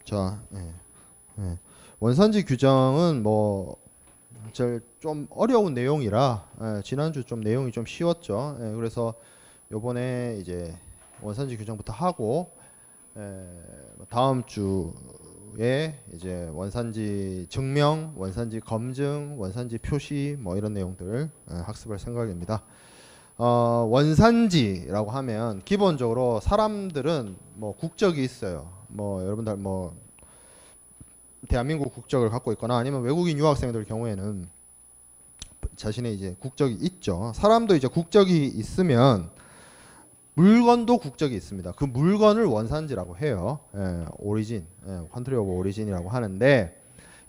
자, 원산지 규정은 뭐 좀 어려운 내용이라 지난주 좀 내용이 좀 쉬웠죠. 그래서 요번에 이제 원산지 규정부터 하고 다음 주에 이제 원산지 증명, 원산지 검증, 원산지 표시 뭐 이런 내용들 학습할 생각입니다. 원산지라고 하면 기본적으로 사람들은 뭐 국적이 있어요. 뭐 여러분들 뭐 대한민국 국적을 갖고 있거나 아니면 외국인 유학생들 경우에는 자신의 이제 국적이 있죠. 사람도 이제 국적이 있으면 물건도 국적이 있습니다. 그 물건을 원산지라고 해요. 오리진, 컨트리 오브 오리진이라고 하는데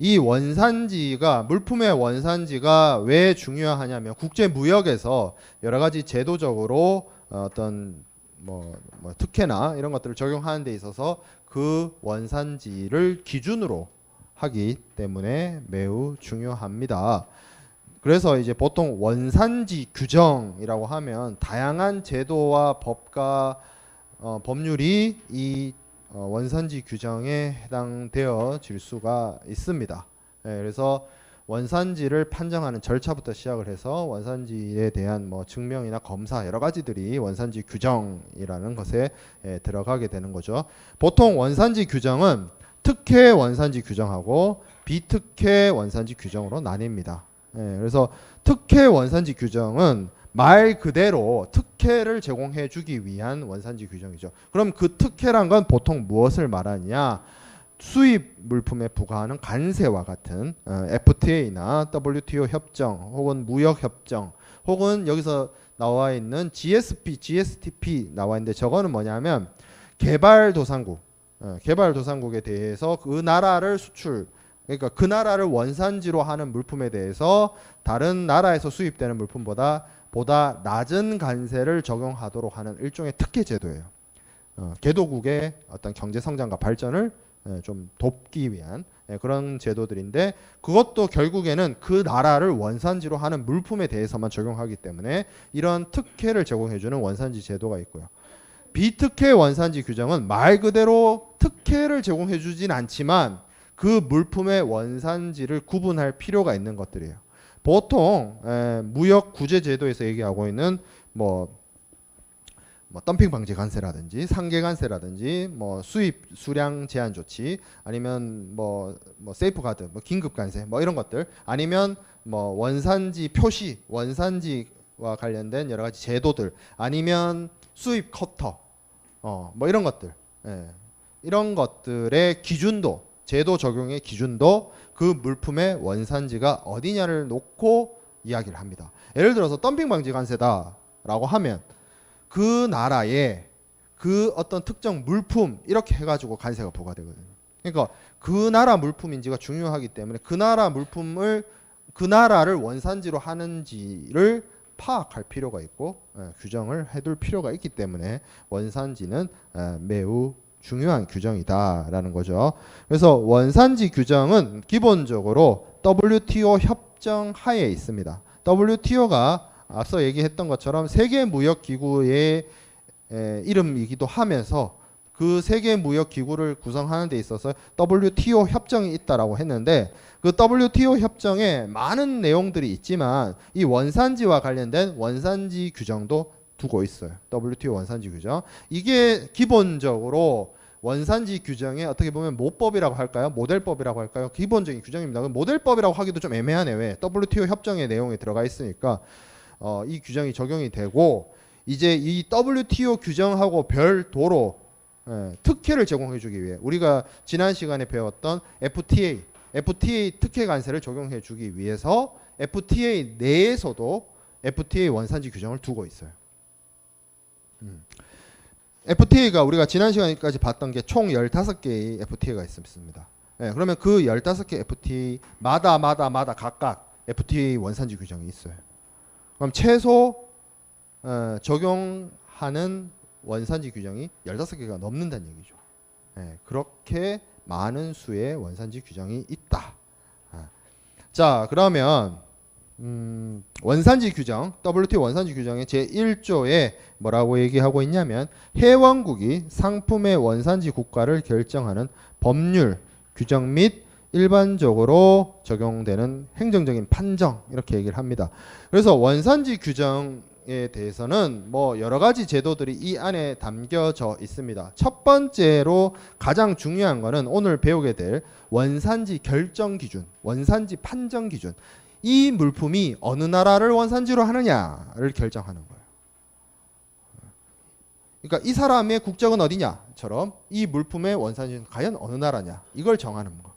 이 원산지가 물품의 원산지가 왜 중요하냐면 국제 무역에서 여러 가지 제도적으로 어떤 뭐 특혜나 이런 것들을 적용하는 데 있어서 그 원산지를 기준으로 하기 때문에 매우 중요합니다. 그래서 이제 보통 원산지 규정이라고 하면 다양한 제도와 법과 법률이 이 원산지 규정에 해당되어질 수가 있습니다. 그래서 원산지를 판정하는 절차부터 시작을 해서 원산지에 대한 뭐 증명이나 검사 여러 가지들이 원산지 규정이라는 것에 들어가게 되는 거죠. 보통 원산지 규정은 특혜 원산지 규정하고 비특혜 원산지 규정으로 나뉩니다. 그래서 특혜 원산지 규정은 말 그대로 특혜를 제공해 주기 위한 원산지 규정이죠. 그럼 그 특혜란 건 보통 무엇을 말하느냐? 수입 물품에 부과하는 관세와 같은 FTA나 WTO 협정 혹은 무역 협정 혹은 여기서 나와 있는 GSP, GSTP 나와 있는데 저거는 뭐냐면 개발도상국에 대해서 그 나라를 수출 그러니까 그 나라를 원산지로 하는 물품에 대해서 다른 나라에서 수입되는 물품보다 낮은 관세를 적용하도록 하는 일종의 특혜 제도예요. 개도국의 어떤 경제 성장과 발전을 좀 돕기 위한 그런 제도들인데 그것도 결국에는 그 나라를 원산지로 하는 물품에 대해서만 적용하기 때문에 이런 특혜를 제공해주는 원산지 제도가 있고요. 비특혜 원산지 규정은 말 그대로 특혜를 제공해주진 않지만 그 물품의 원산지를 구분할 필요가 있는 것들이에요. 보통 무역 구제 제도에서 얘기하고 있는 뭐 덤핑 방지 관세라든지 상계 관세라든지 뭐 수입 수량 제한 조치 아니면 뭐 세이프 가드 뭐 긴급 관세 뭐 이런 것들 아니면 뭐 원산지 표시 원산지와 관련된 여러 가지 제도들 아니면 수입 커터 뭐 이런 것들 이런 것들의 기준도 제도 적용의 기준도 그 물품의 원산지가 어디냐를 놓고 이야기를 합니다. 예를 들어서 덤핑 방지 관세다라고 하면 그 나라에 그 어떤 특정 물품 이렇게 해가지고 관세가 부과되거든요. 그러니까 그 나라 물품인지가 중요하기 때문에 그 나라 물품을 그 나라를 원산지로 하는지를 파악할 필요가 있고 규정을 해둘 필요가 있기 때문에 원산지는 매우 중요한 규정이다라는 거죠. 그래서 원산지 규정은 기본적으로 WTO 협정 하에 있습니다. WTO가 앞서 얘기했던 것처럼 세계무역기구의 이름이기도 하면서 그 세계무역기구를 구성하는 데 있어서 WTO 협정이 있다라고 했는데 그 WTO 협정에 많은 내용들이 있지만 이 원산지와 관련된 원산지 규정도 두고 있어요. WTO 원산지 규정. 이게 기본적으로 원산지 규정의 어떻게 보면 모법이라고 할까요? 모델법이라고 할까요? 기본적인 규정입니다. 모델법이라고 하기도 좀 애매하네요. 왜? WTO 협정의 내용이 들어가 있으니까 이 규정이 적용이 되고 이제 이 WTO 규정하고 별도로 특혜를 제공해주기 위해 우리가 지난 시간에 배웠던 FTA 특혜 관세를 적용해주기 위해서 FTA 내에서도 FTA 원산지 규정을 두고 있어요. FTA가 우리가 지난 시간까지 봤던 게 총 15개의 FTA가 있습니다. 그러면 그 15개 FTA마다 각각 FTA 원산지 규정이 있어요. 그럼 최소 적용하는 원산지 규정이 15개가 넘는다는 얘기죠. 그렇게 많은 수의 원산지 규정이 있다. 자, 그러면 원산지 규정, WTO 원산지 규정의 제1조에 뭐라고 얘기하고 있냐면 회원국이 상품의 원산지 국가를 결정하는 법률, 규정 및 일반적으로 적용되는 행정적인 판정 이렇게 얘기를 합니다. 그래서 원산지 규정에 대해서는 뭐 여러 가지 제도들이 이 안에 담겨져 있습니다. 첫 번째로 가장 중요한 거는 오늘 배우게 될 원산지 결정 기준, 원산지 판정 기준. 이 물품이 어느 나라를 원산지로 하느냐를 결정하는 거예요. 그러니까 이 사람의 국적은 어디냐처럼 이 물품의 원산지는 과연 어느 나라냐 이걸 정하는 거.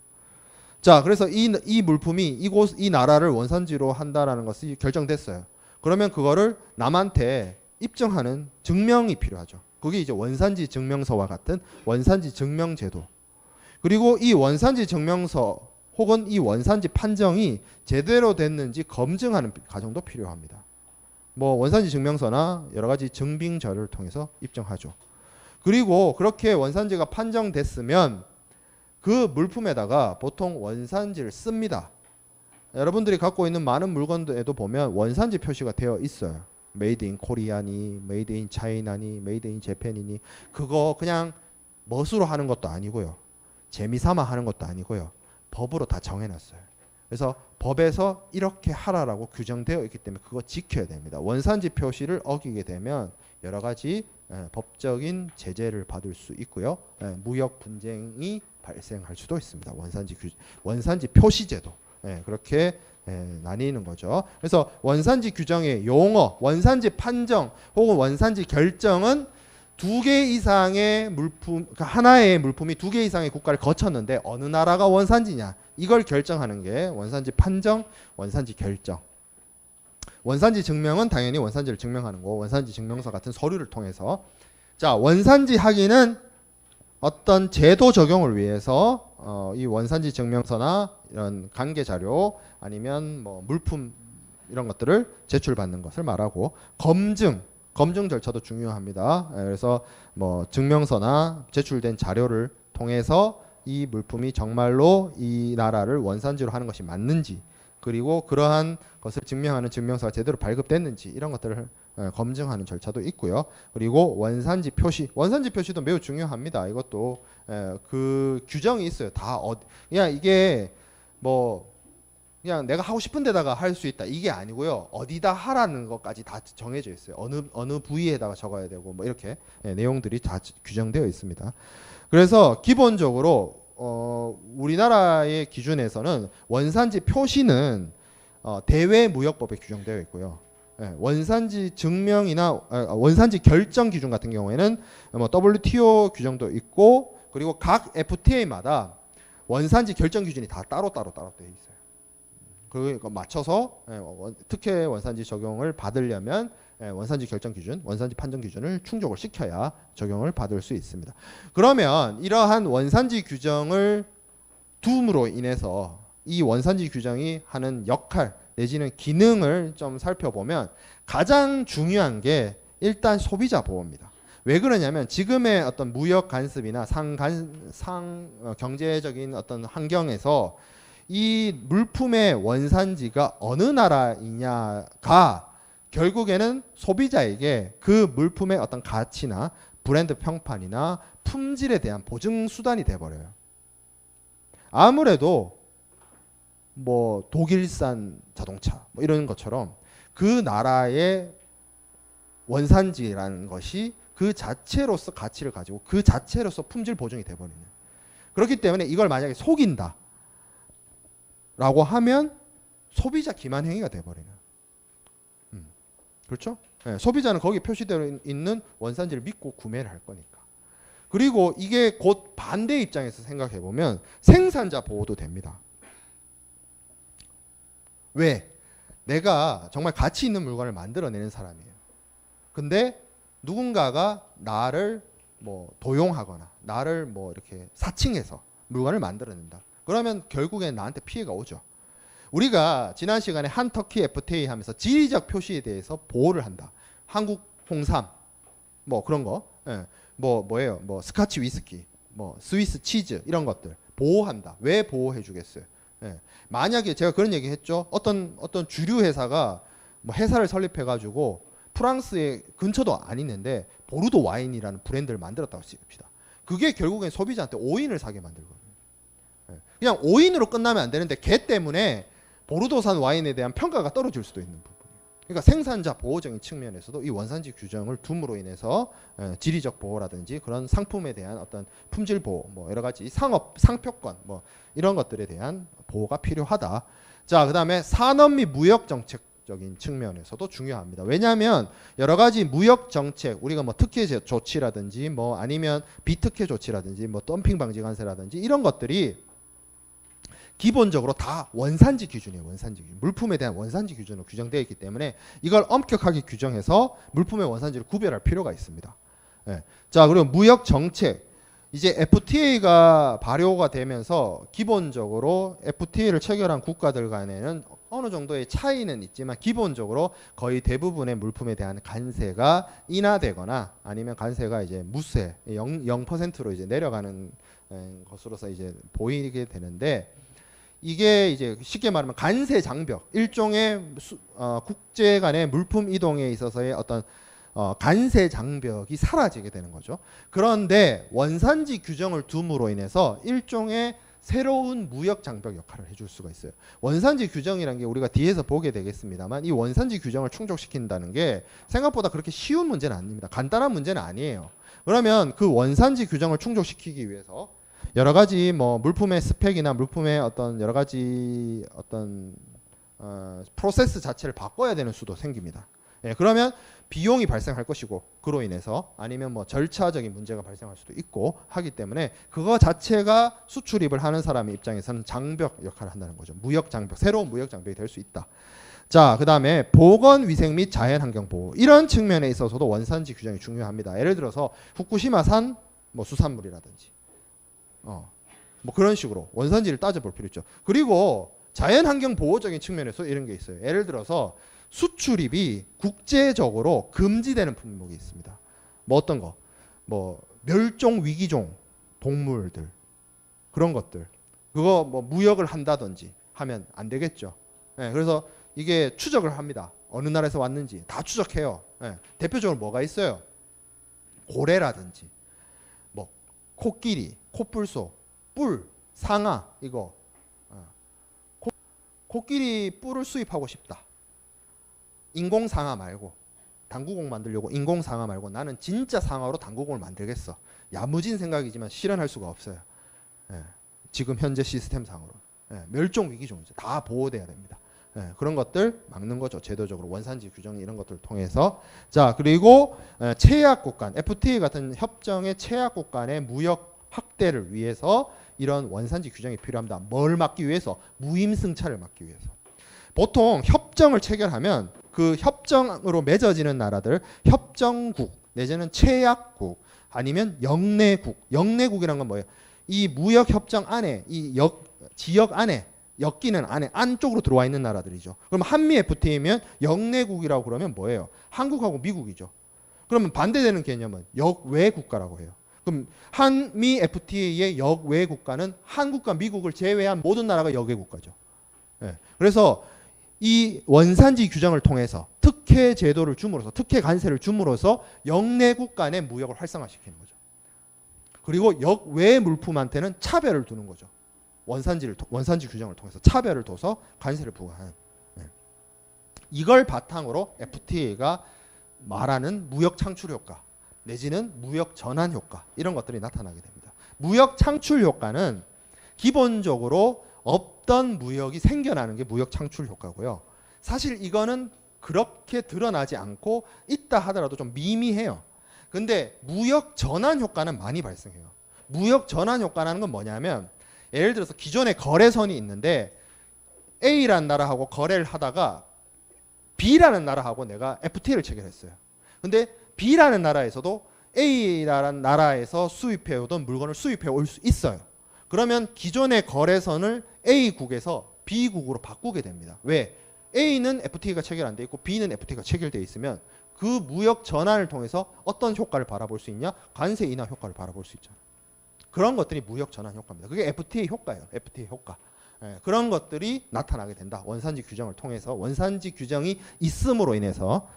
자, 그래서 이 물품이 이 나라를 원산지로 한다라는 것이 결정됐어요. 그러면 그거를 남한테 입증하는 증명이 필요하죠. 그게 이제 원산지 증명서와 같은 원산지 증명제도. 그리고 이 원산지 증명서 혹은 이 원산지 판정이 제대로 됐는지 검증하는 과정도 필요합니다. 뭐 원산지 증명서나 여러 가지 증빙 자료를 통해서 입증하죠. 그리고 그렇게 원산지가 판정됐으면 그 물품에다가 보통 원산지를 씁니다. 여러분들이 갖고 있는 많은 물건들에도 보면 원산지 표시가 되어 있어요. 메이드 인 코리아니, 메이드 인 차이나니, 메이드 인 재팬이니. 그거 그냥 멋으로 하는 것도 아니고요. 재미삼아 하는 것도 아니고요. 법으로 다 정해놨어요. 그래서 법에서 이렇게 하라라고 규정되어 있기 때문에 그거 지켜야 됩니다. 원산지 표시를 어기게 되면 여러 가지 법적인 제재를 받을 수 있고요. 무역 분쟁이 발생할 수도 있습니다. 원산지 표시제도 그렇게 나뉘는 거죠. 그래서 원산지 규정의 용어, 원산지 판정 혹은 원산지 결정은 두 개 이상의 물품, 그러니까 하나의 물품이 두 개 이상의 국가를 거쳤는데 어느 나라가 원산지냐 이걸 결정하는 게 원산지 판정, 원산지 결정. 원산지 증명은 당연히 원산지를 증명하는 거, 원산지 증명서 같은 서류를 통해서. 자, 원산지 확인은 어떤 제도 적용을 위해서 이 원산지 증명서나 이런 관계 자료 아니면 뭐 물품 이런 것들을 제출받는 것을 말하고, 검증 절차도 중요합니다. 그래서 뭐 증명서나 제출된 자료를 통해서 이 물품이 정말로 이 나라를 원산지로 하는 것이 맞는지, 그리고 그러한 것을 증명하는 증명서가 제대로 발급됐는지 이런 것들을 검증하는 절차도 있고요. 그리고 원산지 표시도 매우 중요합니다. 이것도 그 규정이 있어요. 그냥 이게 뭐 그냥 내가 하고 싶은 데다가 할 수 있다 이게 아니고요. 어디다 하라는 것까지 다 정해져 있어요. 어느 부위에다가 적어야 되고 뭐 이렇게 내용들이 다 규정되어 있습니다. 그래서 기본적으로 우리나라의 기준에서는 원산지 표시는 대외무역법에 규정되어 있고요. 원산지 증명이나 원산지 결정 기준 같은 경우에는 뭐 WTO 규정도 있고, 그리고 각 FTA마다 원산지 결정 기준이 다 따로 되어 있어요. 그거 맞춰서 특혜 원산지 적용을 받으려면 원산지 결정 기준, 원산지 판정 기준을 충족을 시켜야 적용을 받을 수 있습니다. 그러면 이러한 원산지 규정을 둠으로 인해서 이 원산지 규정이 하는 역할 내지는 기능을 좀 살펴보면 가장 중요한 게 일단 소비자 보호입니다. 왜 그러냐면 지금의 어떤 무역 간섭이나 경제적인 어떤 환경에서 이 물품의 원산지가 어느 나라이냐가 결국에는 소비자에게 그 물품의 어떤 가치나 브랜드 평판이나 품질에 대한 보증 수단이 돼버려요. 아무래도 뭐 독일산 자동차 뭐 이런 것처럼 그 나라의 원산지라는 것이 그 자체로서 가치를 가지고 그 자체로서 품질 보증이 돼버리는. 그렇기 때문에 이걸 만약에 속인다 라고 하면 소비자 기만 행위가 돼버리는. 그렇죠? 소비자는 거기 표시되어 있는 원산지를 믿고 구매를 할 거니까. 그리고 이게 곧 반대 입장에서 생각해 보면 생산자 보호도 됩니다. 왜? 내가 정말 가치 있는 물건을 만들어내는 사람이에요. 근데 누군가가 나를 뭐 도용하거나 나를 뭐 이렇게 사칭해서 물건을 만들어낸다. 그러면 결국엔 나한테 피해가 오죠. 우리가 지난 시간에 한터키 FTA 하면서 지리적 표시에 대해서 보호를 한다. 한국 홍삼 뭐 그런 거, 뭐예요? 뭐 스카치 위스키, 뭐 스위스 치즈 이런 것들 보호한다. 왜 보호해 주겠어요? 예. 만약에 제가 그런 얘기 했죠. 어떤 주류 회사가 뭐 회사를 설립해 가지고 프랑스의 근처도 안 있는데 보르도 와인이라는 브랜드를 만들었다고 칩시다. 그게 결국엔 소비자한테 오인을 사게 만들거든요. 예. 그냥 오인으로 끝나면 안 되는데 걔 때문에 보르도산 와인에 대한 평가가 떨어질 수도 있는 부분이에요. 그러니까 생산자 보호적인 측면에서도 이 원산지 규정을 둠으로 인해서 지리적 보호라든지 그런 상품에 대한 어떤 품질 보호, 뭐 여러 가지 상업 상표권 뭐 이런 것들에 대한 보호가 필요하다. 자, 그다음에 산업 및 무역 정책적인 측면에서도 중요합니다. 왜냐하면 여러 가지 무역 정책, 우리가 뭐 특혜 조치라든지 뭐 아니면 비특혜 조치라든지 뭐 덤핑 방지 관세라든지 이런 것들이 기본적으로 다 원산지 기준이에요. 원산지 기준. 물품에 대한 원산지 기준으로 규정되어 있기 때문에 이걸 엄격하게 규정해서 물품의 원산지를 구별할 필요가 있습니다. 예. 자, 그리고 무역 정책. 이제 FTA가 발효가 되면서 기본적으로 FTA를 체결한 국가들 간에는 어느 정도의 차이는 있지만 기본적으로 거의 대부분의 물품에 대한 관세가 인하되거나 아니면 관세가 이제 무세 0%로 이제 내려가는 것으로서 이제 보이게 되는데, 이게 이제 쉽게 말하면 관세 장벽, 일종의 국제 간의 물품 이동에 있어서의 어떤 관세 장벽이 사라지게 되는 거죠. 그런데 원산지 규정을 둠으로 인해서 일종의 새로운 무역 장벽 역할을 해줄 수가 있어요. 원산지 규정이라는 게 우리가 뒤에서 보게 되겠습니다만 이 원산지 규정을 충족시킨다는 게 생각보다 그렇게 쉬운 문제는 아닙니다. 간단한 문제는 아니에요. 그러면 그 원산지 규정을 충족시키기 위해서 여러 가지 뭐 물품의 스펙이나 물품의 어떤 여러 가지 어떤 프로세스 자체를 바꿔야 되는 수도 생깁니다. 예, 그러면 비용이 발생할 것이고 그로 인해서 아니면 뭐 절차적인 문제가 발생할 수도 있고 하기 때문에 그거 자체가 수출입을 하는 사람의 입장에서는 장벽 역할을 한다는 거죠. 무역 장벽, 새로운 무역 장벽이 될 수 있다. 자, 그 다음에 보건 위생 및 자연환경 보호, 이런 측면에 있어서도 원산지 규정이 중요합니다. 예를 들어서 후쿠시마산 뭐 수산물이라든지 뭐 그런 식으로 원산지를 따져볼 필요 있죠. 그리고 자연환경 보호적인 측면에서 이런 게 있어요. 예를 들어서 수출입이 국제적으로 금지되는 품목이 있습니다. 뭐 어떤 거? 뭐 멸종 위기종 동물들, 그런 것들. 그거 뭐 무역을 한다든지 하면 안 되겠죠. 네, 그래서 이게 추적을 합니다. 어느 나라에서 왔는지 다 추적해요. 네, 대표적으로 뭐가 있어요? 고래라든지 뭐 코끼리, 코뿔소, 뿔, 상아, 이거 코끼리 뿔을 수입하고 싶다. 인공 상아 말고, 당구공 만들려고 인공 상아 말고 나는 진짜 상아로 당구공을 만들겠어. 야무진 생각이지만 실현할 수가 없어요. 예, 지금 현재 시스템상으로. 예, 멸종 위기종이죠. 다 보호돼야 됩니다. 예, 그런 것들 막는 거죠. 제도적으로 원산지 규정 이런 것들을 통해서. 자, 그리고 최약국 간, FTA 같은 협정의 최약국 간의 무역 확대를 위해서 이런 원산지 규정이 필요합니다. 뭘 막기 위해서? 무임승차를 막기 위해서. 보통 협정을 체결하면 그 협정으로 맺어지는 나라들, 협정국 내지는 최약국 아니면 영내국. 영내국이란 건 뭐예요? 이 무역 협정 안에, 이 지역 안에, 엮이는 안에 안쪽으로 들어와 있는 나라들이죠. 그럼 한미 FTA면 영내국이라고 그러면 뭐예요? 한국하고 미국이죠. 그러면 반대되는 개념은 역외 국가라고 해요. 그럼 한미 FTA의 역외 국가는 한국과 미국을 제외한 모든 나라가 역외 국가죠. 네. 그래서 이 원산지 규정을 통해서 특혜 제도를 줌으로써, 특혜 관세를 줌으로써 영내국 간의 무역을 활성화시키는 거죠. 그리고 역외 물품한테는 차별을 두는 거죠. 원산지 규정을 통해서 차별을 둬서 관세를 부과하는. 네. 이걸 바탕으로 FTA가 말하는 무역 창출 효과 내지는 무역 전환 효과, 이런 것들이 나타나게 됩니다. 무역 창출 효과는 기본적으로 없던 무역이 생겨나는 게 무역 창출 효과고요. 사실 이거는 그렇게 드러나지 않고 있다 하더라도 좀 미미해요. 근데 무역 전환 효과는 많이 발생해요. 무역 전환 효과라는 건 뭐냐면, 예를 들어서 기존에 거래선이 있는데 A라는 나라하고 거래를 하다가 B라는 나라하고 내가 FTA를 체결했어요. 근데 B라는 나라에서도 A라는 나라에서 수입해오던 물건을 수입해 올 수 있어요. 그러면 기존의 거래선을 A국에서 B국으로 바꾸게 됩니다. 왜? A는 FTA가 체결 안 돼 있고 B는 FTA가 체결되어 있으면 그 무역 전환을 통해서 어떤 효과를 바라볼 수 있냐? 관세 인하 효과를 바라볼 수 있잖아요. 그런 것들이 무역 전환 효과입니다. 그게 FTA 효과예요. FTA 효과. 그런 것들이 나타나게 된다. 원산지 규정을 통해서 원산지 규정이 있음으로 인해서.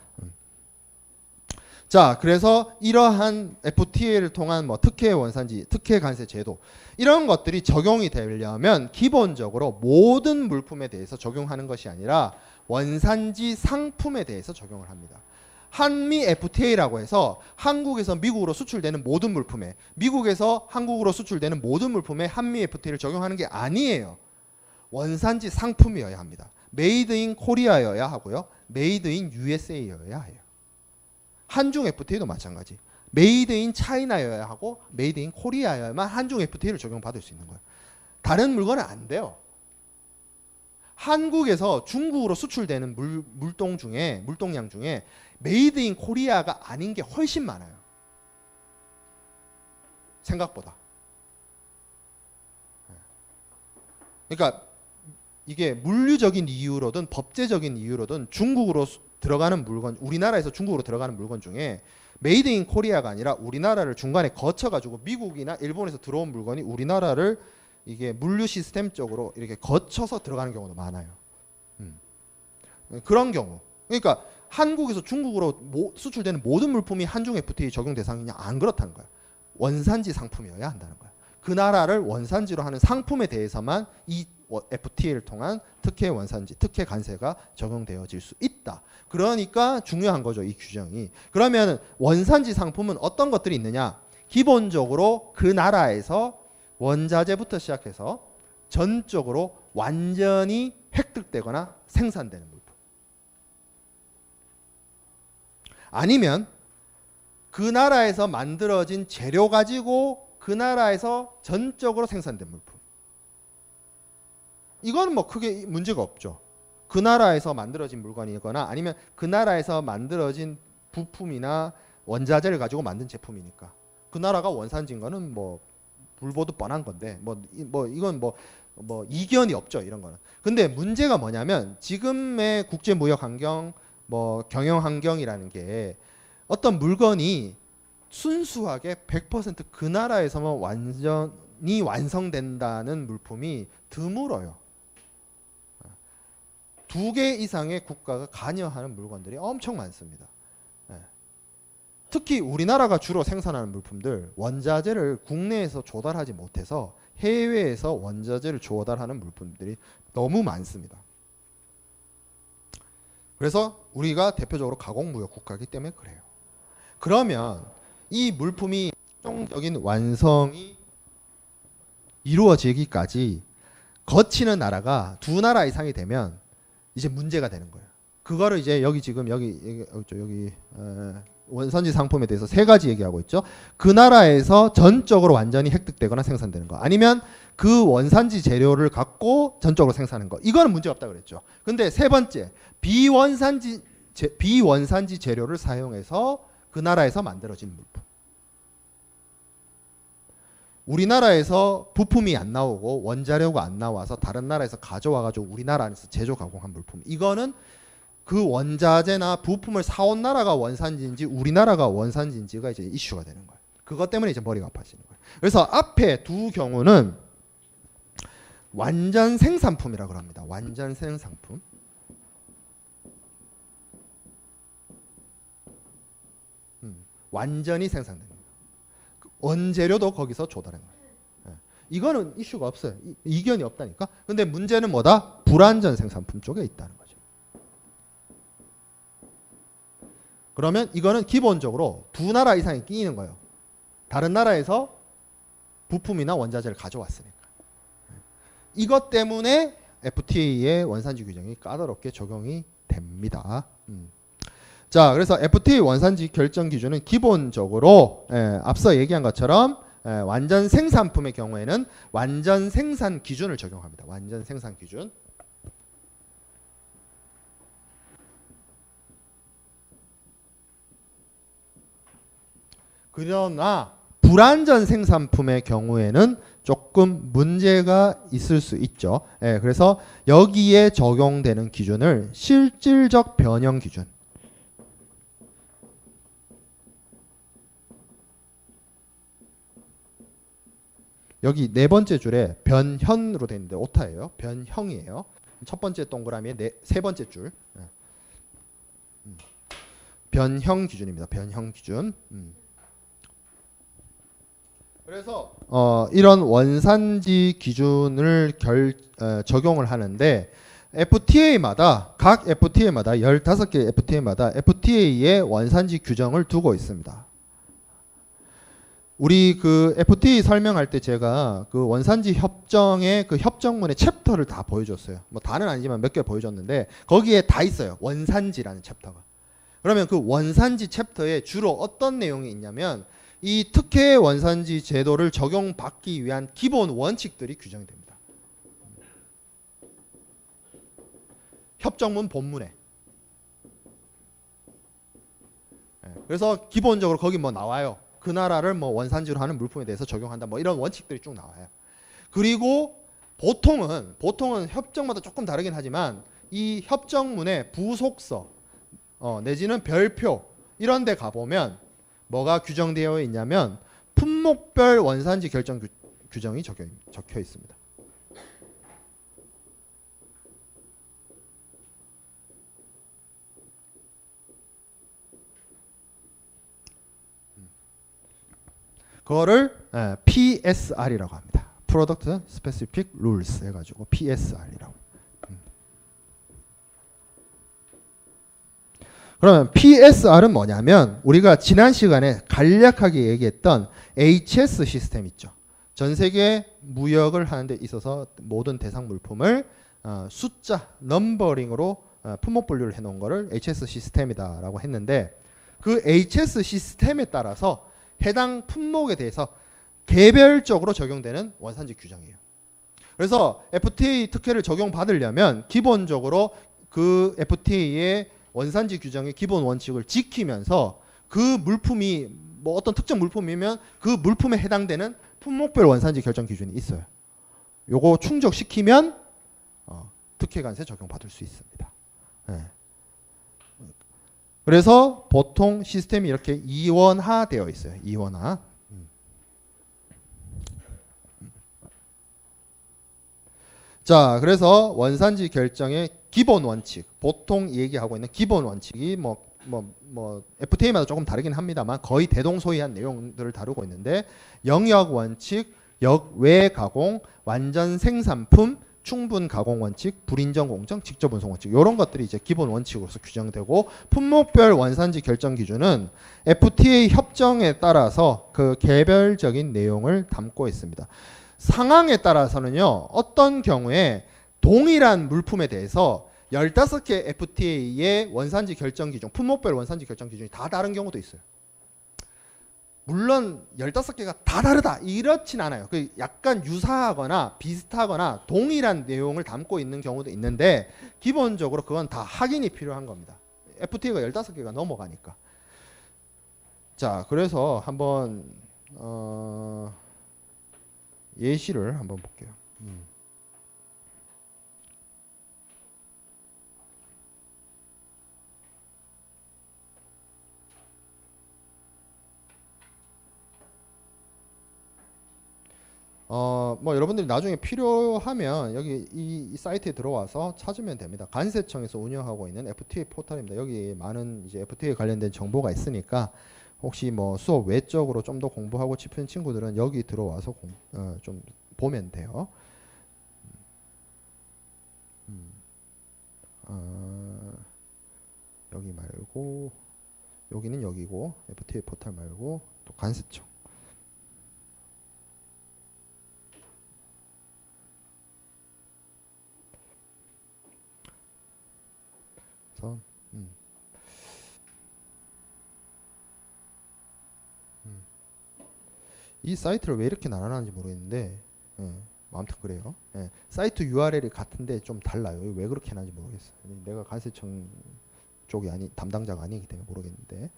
자, 그래서 이러한 FTA를 통한 뭐 특혜 원산지, 특혜 관세 제도 이런 것들이 적용이 되려면 기본적으로 모든 물품에 대해서 적용하는 것이 아니라 원산지 상품에 대해서 적용을 합니다. 한미 FTA라고 해서 한국에서 미국으로 수출되는 모든 물품에, 미국에서 한국으로 수출되는 모든 물품에 한미 FTA를 적용하는 게 아니에요. 원산지 상품이어야 합니다. 메이드 인 코리아여야 하고요. 메이드 인 USA여야 해요. 한중 FTA도 마찬가지. 메이드 인 차이나여야 하고 메이드 인 코리아여야만 한중 FTA를 적용받을 수 있는 거예요. 다른 물건은 안 돼요. 한국에서 중국으로 수출되는 물동량 중에 메이드 인 코리아가 아닌 게 훨씬 많아요. 생각보다. 그러니까 이게 물리적인 이유로든 법제적인 이유로든 중국으로 들어가는 물건, 우리나라에서 중국으로 들어가는 물건 중에 메이드 인 코리아가 아니라 우리나라를 중간에 거쳐가지고 미국이나 일본에서 들어온 물건이 우리나라를 이게 물류 시스템 쪽으로 이렇게 거쳐서 들어가는 경우도 많아요. 그런 경우. 그러니까 한국에서 중국으로 수출되는 모든 물품이 한중 FTA 적용 대상이냐? 안 그렇다는 거야. 원산지 상품이어야 한다는 거야. 그 나라를 원산지로 하는 상품에 대해서만 이 FTA를 통한 특혜 원산지, 특혜 관세가 적용되어질 수 있다. 그러니까 중요한 거죠, 이 규정이. 그러면 원산지 상품은 어떤 것들이 있느냐? 기본적으로 그 나라에서 원자재부터 시작해서 전적으로 완전히 획득되거나 생산되는 물품. 아니면 그 나라에서 만들어진 재료 가지고 그 나라에서 전적으로 생산된 물품. 이거는 뭐 크게 문제가 없죠. 그 나라에서 만들어진 물건이거나 아니면 그 나라에서 만들어진 부품이나 원자재를 가지고 만든 제품이니까 그 나라가 원산지인 거는 뭐 불보듯 뻔한 건데 이건 이견이 없죠, 이런 거는. 근데 문제가 뭐냐면 지금의 국제무역 환경, 경영 환경이라는 게 어떤 물건이 순수하게 100% 그 나라에서만 완전히 완성된다는 물품이 드물어요. 2개 이상의 국가가 관여하는 물건들이 엄청 많습니다. 특히 우리나라가 주로 생산하는 물품들, 원자재를 국내에서 조달하지 못해서 해외에서 원자재를 조달하는 물품들이 너무 많습니다. 그래서 우리가 대표적으로 가공무역 국가이기 때문에 그래요. 그러면 이 물품이 최종적인 완성이 이루어지기까지 거치는 나라가 2나라 이상이 되면 이제 문제가 되는 거예요. 그거를 이제 여기 원산지 상품에 대해서 3가지 얘기하고 있죠. 그 나라에서 전적으로 완전히 획득되거나 생산되는 거, 아니면 그 원산지 재료를 갖고 전적으로 생산하는 거, 이거는 문제 없다 그랬죠. 근데 3번째, 비원산지 재료를 사용해서 그 나라에서 만들어진 물품. 우리나라에서 부품이 안 나오고 원자료가 안 나와서 다른 나라에서 가져와가지고 우리나라 안에서 제조 가공한 물품, 이거는 그 원자재나 부품을 사온 나라가 원산지인지 우리나라가 원산지인지가 이제 이슈가 되는 거예요. 그것 때문에 이제 머리가 아파지는 거예요. 그래서 앞에 2 경우는 완전 생산품이라고 합니다. 완전 생산품. 완전히 생산됩니다. 원재료도 거기서 조달한 거예요. 이거는 이슈가 없어요. 이견이 없다니까. 근데 문제는 뭐다? 불완전 생산품 쪽에 있다는 거죠. 그러면 이거는 기본적으로 2나라 이상이 끼이는 거예요. 다른 나라에서 부품이나 원자재를 가져왔으니까. 이것 때문에 FTA의 원산지 규정이 까다롭게 적용이 됩니다. 자, 그래서 FTA 원산지 결정 기준은 기본적으로 앞서 얘기한 것처럼 완전 생산품의 경우에는 완전 생산 기준을 적용합니다. 완전 생산 기준. 그러나 불완전 생산품의 경우에는 조금 문제가 있을 수 있죠. 그래서 여기에 적용되는 기준을 실질적 변형 기준. 여기 네 번째 줄에 변현으로 되어 있는데 오타예요. 변형이에요. 첫 번째 동그라미의 세 번째 줄. 변형 기준입니다. 변형 기준. 그래서 이런 원산지 기준을 적용을 하는데 FTA마다 각 FTA마다 15개 FTA마다 FTA의 원산지 규정을 두고 있습니다. 우리 그 FTA 설명할 때 제가 그 원산지 협정의 그 협정문의 챕터를 다 보여줬어요. 뭐 다는 아니지만 몇 개 보여줬는데 거기에 다 있어요. 원산지라는 챕터가. 그러면 그 원산지 챕터에 주로 어떤 내용이 있냐면 이 특혜 원산지 제도를 적용받기 위한 기본 원칙들이 규정이 됩니다. 협정문 본문에. 그래서 기본적으로 거기 뭐 나와요. 그 나라를 뭐 원산지로 하는 물품에 대해서 적용한다. 뭐 이런 원칙들이 쭉 나와요. 그리고 보통은 협정마다 조금 다르긴 하지만 이 협정문의 부속서 내지는 별표 이런 데 가보면 뭐가 규정되어 있냐면 품목별 원산지 결정 규정이 적혀 있습니다. 그거를 PSR이라고 합니다. Product Specific Rules 해가지고 PSR이라고. 그러면 PSR은 뭐냐면 우리가 지난 시간에 간략하게 얘기했던 HS 시스템 있죠. 전 세계 무역을 하는 데 있어서 모든 대상 물품을 숫자, 넘버링으로 품목 분류를 해놓은 거를 HS 시스템이다라고 했는데 그 HS 시스템에 따라서 해당 품목에 대해서 개별적으로 적용되는 원산지 규정이에요. 그래서 FTA 특혜를 적용받으려면 기본적으로 그 FTA의 원산지 규정의 기본 원칙을 지키면서 그 물품이 뭐 어떤 특정 물품이면 그 물품에 해당되는 품목별 원산지 결정 기준이 있어요. 요거 충족시키면 특혜 관세 적용받을 수 있습니다. 네. 그래서 보통 시스템이 이렇게 이원화되어 있어요. 이원화. 자, 그래서 원산지 결정의 기본 원칙, 보통 얘기하고 있는 기본 원칙이 FTA마다 조금 다르긴 합니다만 거의 대동소이한 내용들을 다루고 있는데 영역 원칙, 역외 가공, 완전 생산품, 충분 가공 원칙, 불인정 공정, 직접 운송 원칙 이런 것들이 이제 기본 원칙으로서 규정되고 품목별 원산지 결정 기준은 FTA 협정에 따라서 그 개별적인 내용을 담고 있습니다. 상황에 따라서는요. 어떤 경우에 동일한 물품에 대해서 15개 FTA의 원산지 결정 기준, 품목별 원산지 결정 기준이 다 다른 경우도 있어요. 물론 15개가 다 다르다 이렇진 않아요. 그 약간 유사하거나 비슷하거나 동일한 내용을 담고 있는 경우도 있는데 기본적으로 그건 다 확인이 필요한 겁니다. FTA가 15개가 넘어가니까. 자, 그래서 한번 예시를 한번 볼게요. 여러분들이 나중에 필요하면 여기 이 사이트에 들어와서 찾으면 됩니다. 관세청에서 운영하고 있는 FTA 포털입니다. 여기 많은 이제 FTA 관련된 정보가 있으니까 혹시 뭐 수업 외적으로 좀 더 공부하고 싶은 친구들은 여기 들어와서 좀 보면 돼요. 여기 말고 여기는 여기고 FTA 포털 말고 또 관세청. 그래서 이 사이트를 왜 이렇게 나눠놨는지 모르겠는데 아무튼 그래요. 사이트 URL이 같은데 좀 달라요. 왜 그렇게 해놨는지 모르겠어요. 내가 관세청 쪽이 담당자가 아니기 때문에 모르겠는데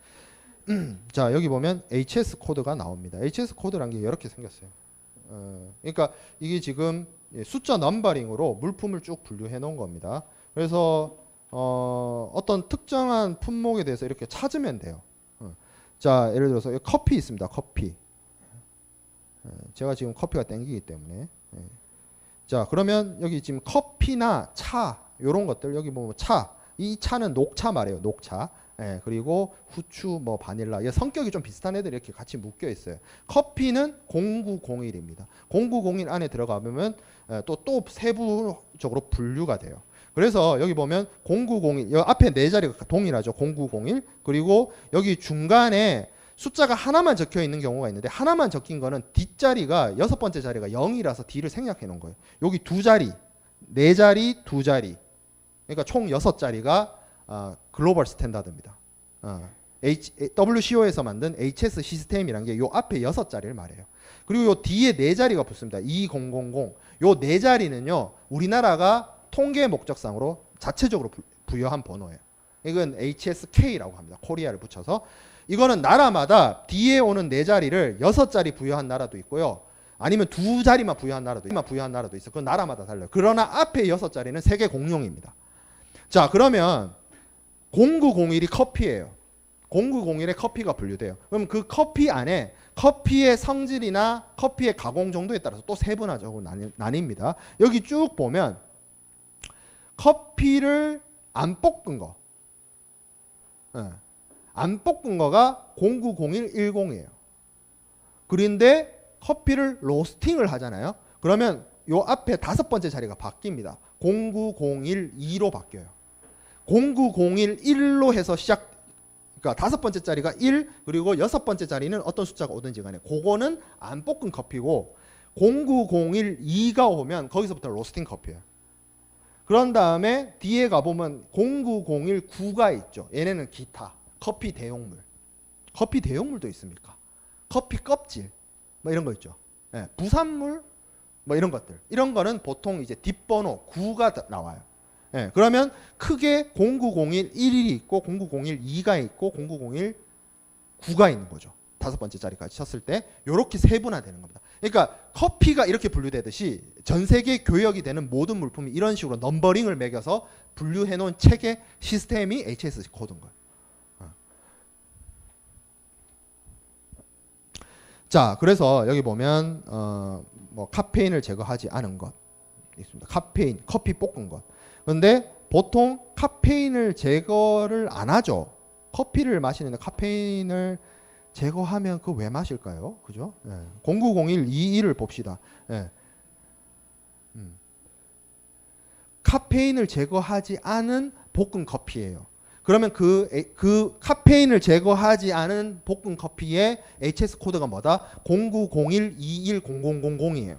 자, 여기 보면 HS 코드가 나옵니다. HS 코드란 게 이렇게 생겼어요. 그러니까 이게 지금 숫자 넘버링으로 물품을 쭉 분류해 놓은 겁니다. 그래서 어떤 특정한 품목에 대해서 이렇게 찾으면 돼요. 자, 예를 들어서 커피 있습니다. 커피. 제가 지금 커피가 땡기기 때문에. 자, 그러면 여기 지금 커피나 차 요런 것들 여기 뭐 차, 이 차는 녹차 말이에요. 녹차. 그리고 후추, 뭐 바닐라. 이 성격이 좀 비슷한 애들이 이렇게 같이 묶여 있어요. 커피는 0901입니다. 0901 안에 들어가면 또 세부적으로 분류가 돼요. 그래서 여기 보면 0901, 여기 앞에 네 자리가 동일하죠. 0901. 그리고 여기 중간에 숫자가 하나만 적혀 있는 경우가 있는데 하나만 적힌 거는 뒷자리가 여섯 번째 자리가 0이라서 D를 생략해 놓은 거예요. 여기 두 자리, 네 자리, 두 자리. 그러니까 총 여섯 자리가 글로벌 스탠다드입니다. WCO에서 만든 HS 시스템이라는 게 요 앞에 여섯 자리를 말해요. 그리고 요 뒤에 네 자리가 붙습니다. 2000. 요 네 자리는요. 우리나라가 통계 목적상으로 자체적으로 부여한 번호예요. 이건 HSK라고 합니다. 코리아를 붙여서. 이거는 나라마다 뒤에 오는 네 자리를 여섯 자리 부여한 나라도 있고요. 아니면 두 자리만 부여한 나라도 있어요. 그건 나라마다 달라요. 그러나 앞에 여섯 자리는 세계 공용입니다. 자, 그러면 0901이 커피예요. 0901에 커피가 분류돼요. 그럼 그 커피 안에 커피의 성질이나 커피의 가공 정도에 따라서 또 세분화적으로 나뉩니다. 여기 쭉 보면 커피를 안 볶은 거. 안 볶은 거가 090110이에요. 그런데 커피를 로스팅을 하잖아요. 그러면 요 앞에 다섯 번째 자리가 바뀝니다. 09012로 바뀌어요. 09011로 해서 그러니까 다섯 번째 자리가 1 그리고 여섯 번째 자리는 어떤 숫자가 오든지 간에 그거는 안 볶은 커피고 09012가 오면 거기서부터 로스팅 커피예요. 그런 다음에 뒤에 가보면 09019가 있죠. 얘네는 기타, 커피 대용물. 커피 대용물도 있습니까? 커피 껍질, 뭐 이런 거 있죠. 부산물, 뭐 이런 것들. 이런 거는 보통 이제 뒷번호 9가 나와요. 그러면 크게 09011이 있고 09012가 있고 09019가 있는 거죠. 다섯 번째 자리까지 쳤을 때 이렇게 세분화되는 겁니다. 그러니까 커피가 이렇게 분류되듯이 전 세계 교역이 되는 모든 물품이 이런 식으로 넘버링을 매겨서 분류해 놓은 체계 시스템이 HS 코드인 거예요. 자, 그래서 여기 보면 뭐 카페인을 제거하지 않은 것 있습니다. 카페인, 커피 볶은 것. 그런데 보통 카페인을 제거를 안 하죠. 커피를 마시는데 카페인을 제거하면 그거 왜 마실까요? 그죠? 090122를 봅시다. 카페인을 제거하지 않은 볶은 커피예요. 그러면 그 카페인을 제거하지 않은 볶은 커피의 HS 코드가 뭐다? 0901210000이에요.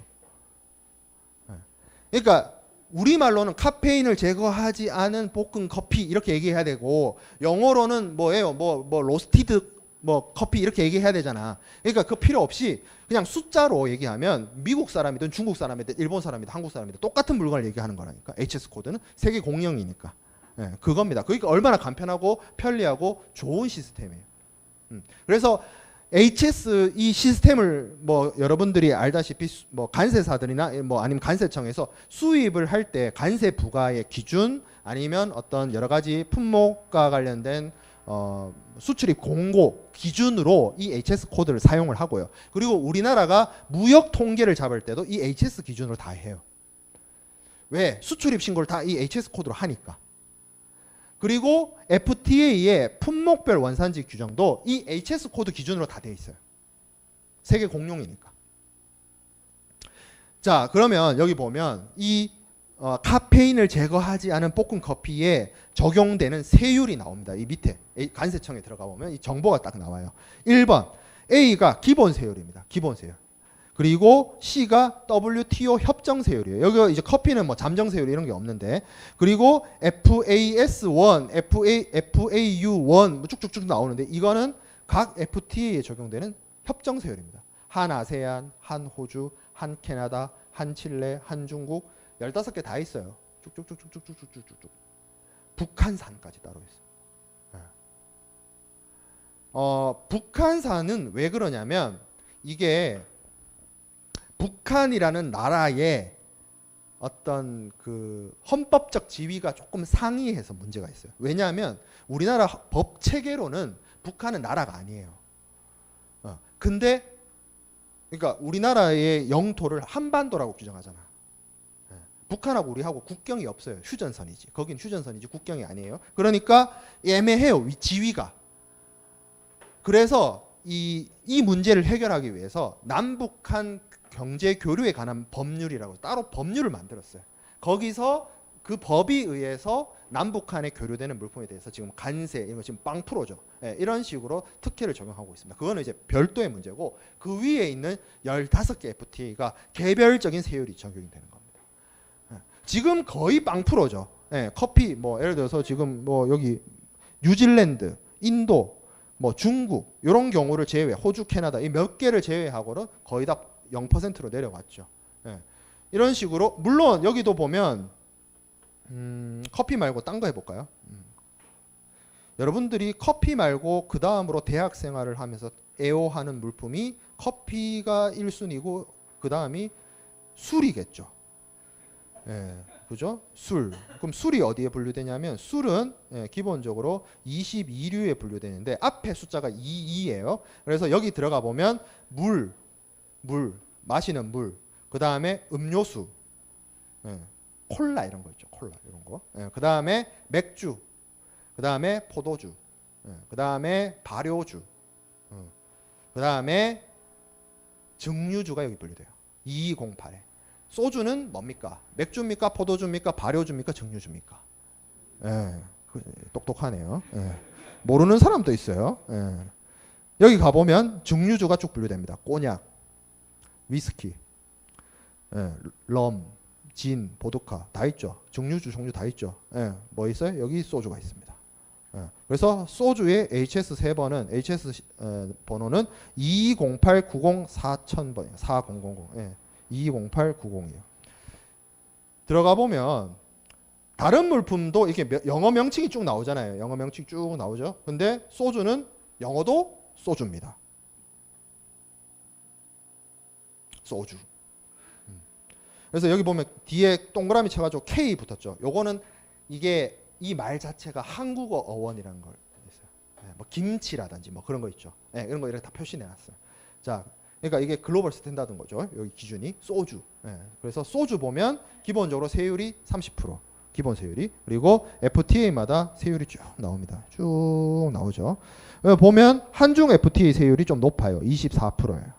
그러니까 우리말로는 카페인을 제거하지 않은 볶은 커피 이렇게 얘기해야 되고 영어로는 뭐예요? 뭐 로스티드 뭐 커피 이렇게 얘기해야 되잖아. 그러니까 그 필요 없이 그냥 숫자로 얘기하면 미국 사람이든 중국 사람이든 일본 사람이든 한국 사람이든 똑같은 물건을 얘기하는 거라니까. HS 코드는 세계 공용이니까. 그겁니다. 그러니까 얼마나 간편하고 편리하고 좋은 시스템이에요. 그래서 HS 이 시스템을 뭐 여러분들이 알다시피 뭐 간세사들이나 뭐 아니면 간세청에서 수입을 할 때 간세 부과의 기준 아니면 어떤 여러 가지 품목과 관련된 수출입 공고 기준으로 이 HS 코드를 사용을 하고요. 그리고 우리나라가 무역 통계를 잡을 때도 이 HS 기준으로 다 해요. 왜? 수출입 신고를 다 이 HS 코드로 하니까. 그리고 FTA의 품목별 원산지 규정도 이 HS 코드 기준으로 다 되어 있어요. 세계 공용이니까. 자, 그러면 여기 보면 이 카페인을 제거하지 않은 볶은 커피에 적용되는 세율이 나옵니다. 이 밑에 간세청에 들어가 보면 이 정보가 딱 나와요. 1번 A가 기본 세율입니다. 기본 세율. 그리고 C가 WTO 협정 세율이에요. 여기 이제 커피는 뭐 잠정 세율 이런 게 없는데, 그리고 FAS1, FAU1 뭐 쭉쭉쭉 나오는데 이거는 각 FTA에 적용되는 협정 세율입니다. 한 아세안, 한 호주, 한 캐나다, 한 칠레, 한 중국 15개 다 있어요. 쭉쭉쭉쭉쭉쭉쭉쭉. 북한산까지 따로 있어요. 북한산은 왜 그러냐면 이게 북한이라는 나라의 어떤 그 헌법적 지위가 조금 상이해서 문제가 있어요. 왜냐하면 우리나라 법 체계로는 북한은 나라가 아니에요. 근데 그러니까 우리나라의 영토를 한반도라고 규정하잖아. 예. 북한하고 우리하고 국경이 없어요. 휴전선이지. 거긴 휴전선이지 국경이 아니에요. 그러니까 애매해요. 지위가. 그래서 이 문제를 해결하기 위해서 남북한 경제 교류에 관한 법률이라고 따로 법률을 만들었어요. 거기서 그 법에 의해서 남북한에 교류되는 물품에 대해서 지금 관세 이런 거 지금 빵 풀어줘. 예, 이런 식으로 특혜를 적용하고 있습니다. 그거는 이제 별도의 문제고 그 위에 있는 15개 FTA가 개별적인 세율이 적용이 되는 겁니다. 예, 지금 거의 빵 풀어줘. 예, 커피 뭐 예를 들어서 지금 뭐 여기 뉴질랜드, 인도, 뭐 중국 이런 경우를 제외, 호주, 캐나다 이 몇 개를 제외하고는 거의 다 0%로 내려갔죠. 예, 이런 식으로 물론 여기도 보면 커피 말고 딴 거 해볼까요? 여러분들이 커피 말고 그 다음으로 대학 생활을 하면서 애호하는 물품이 커피가 1순위고 그 다음이 술이겠죠. 예, 그죠? 술. 그럼 술이 어디에 분류되냐면 술은 기본적으로 22류에 분류되는데 앞에 숫자가 22예요. 그래서 여기 들어가 보면 물, 마시는 물, 그 다음에 음료수, 콜라 이런 거 있죠. 콜라 이런 거. 그 다음에 맥주, 그 다음에 포도주, 그 다음에 발효주, 그 다음에 증류주가 여기 분류돼요. 2208에. 소주는 뭡니까? 맥주입니까? 포도주입니까? 발효주입니까? 증류주입니까? 똑똑하네요. 모르는 사람도 있어요. 여기 가보면 증류주가 쭉 분류됩니다. 꼬냑, 위스키, 럼, 진, 보드카 다 있죠. 증류주 종류 다 있죠. 뭐 있어요? 여기 소주가 있습니다. 그래서 소주의 HS 3번은 HS 번호는 2208904000번이에요. 4000. 220890이에요. 들어가 보면 다른 물품도 이렇게 영어 명칭이 쭉 나오잖아요. 영어 명칭 쭉 나오죠. 근데 소주는 영어도 소주입니다. 소주. 그래서 여기 보면 뒤에 동그라미 쳐가지고 K 붙었죠. 요거는 이게 이 말 자체가 한국어 어원이라는 걸 있어요. 뭐 김치라든지 뭐 그런 거 있죠. 이런 거 이렇게 다 표시내놨어요. 자, 그러니까 이게 글로벌 스탠다드인 거죠. 여기 기준이 소주. 그래서 소주 보면 기본적으로 세율이 30%. 기본 세율이. 그리고 FTA마다 세율이 쭉 나옵니다. 쭉 나오죠. 보면 한중 FTA 세율이 좀 높아요. 24%예요.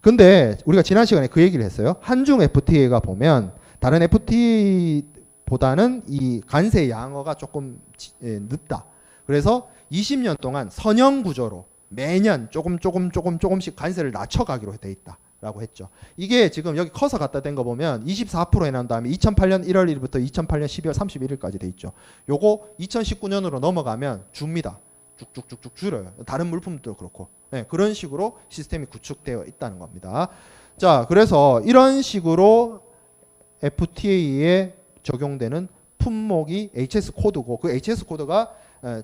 근데 우리가 지난 시간에 그 얘기를 했어요. 한중 FTA가 보면 다른 FTA보다는 이 관세 양어가 조금 늦다. 그래서 20년 동안 선형 구조로 매년 조금씩 관세를 낮춰가기로 돼 있다라고 했죠. 이게 지금 여기 커서 갖다 댄 거 보면 24%에 난 다음에 2008년 1월 1일부터 2008년 12월 31일까지 돼 있죠. 요거 2019년으로 넘어가면 줍니다. 쭉쭉쭉쭉 줄여요. 다른 물품도 그렇고. 그런 식으로 시스템이 구축되어 있다는 겁니다. 자, 그래서 이런 식으로 FTA에 적용되는 품목이 HS 코드고 그 HS 코드가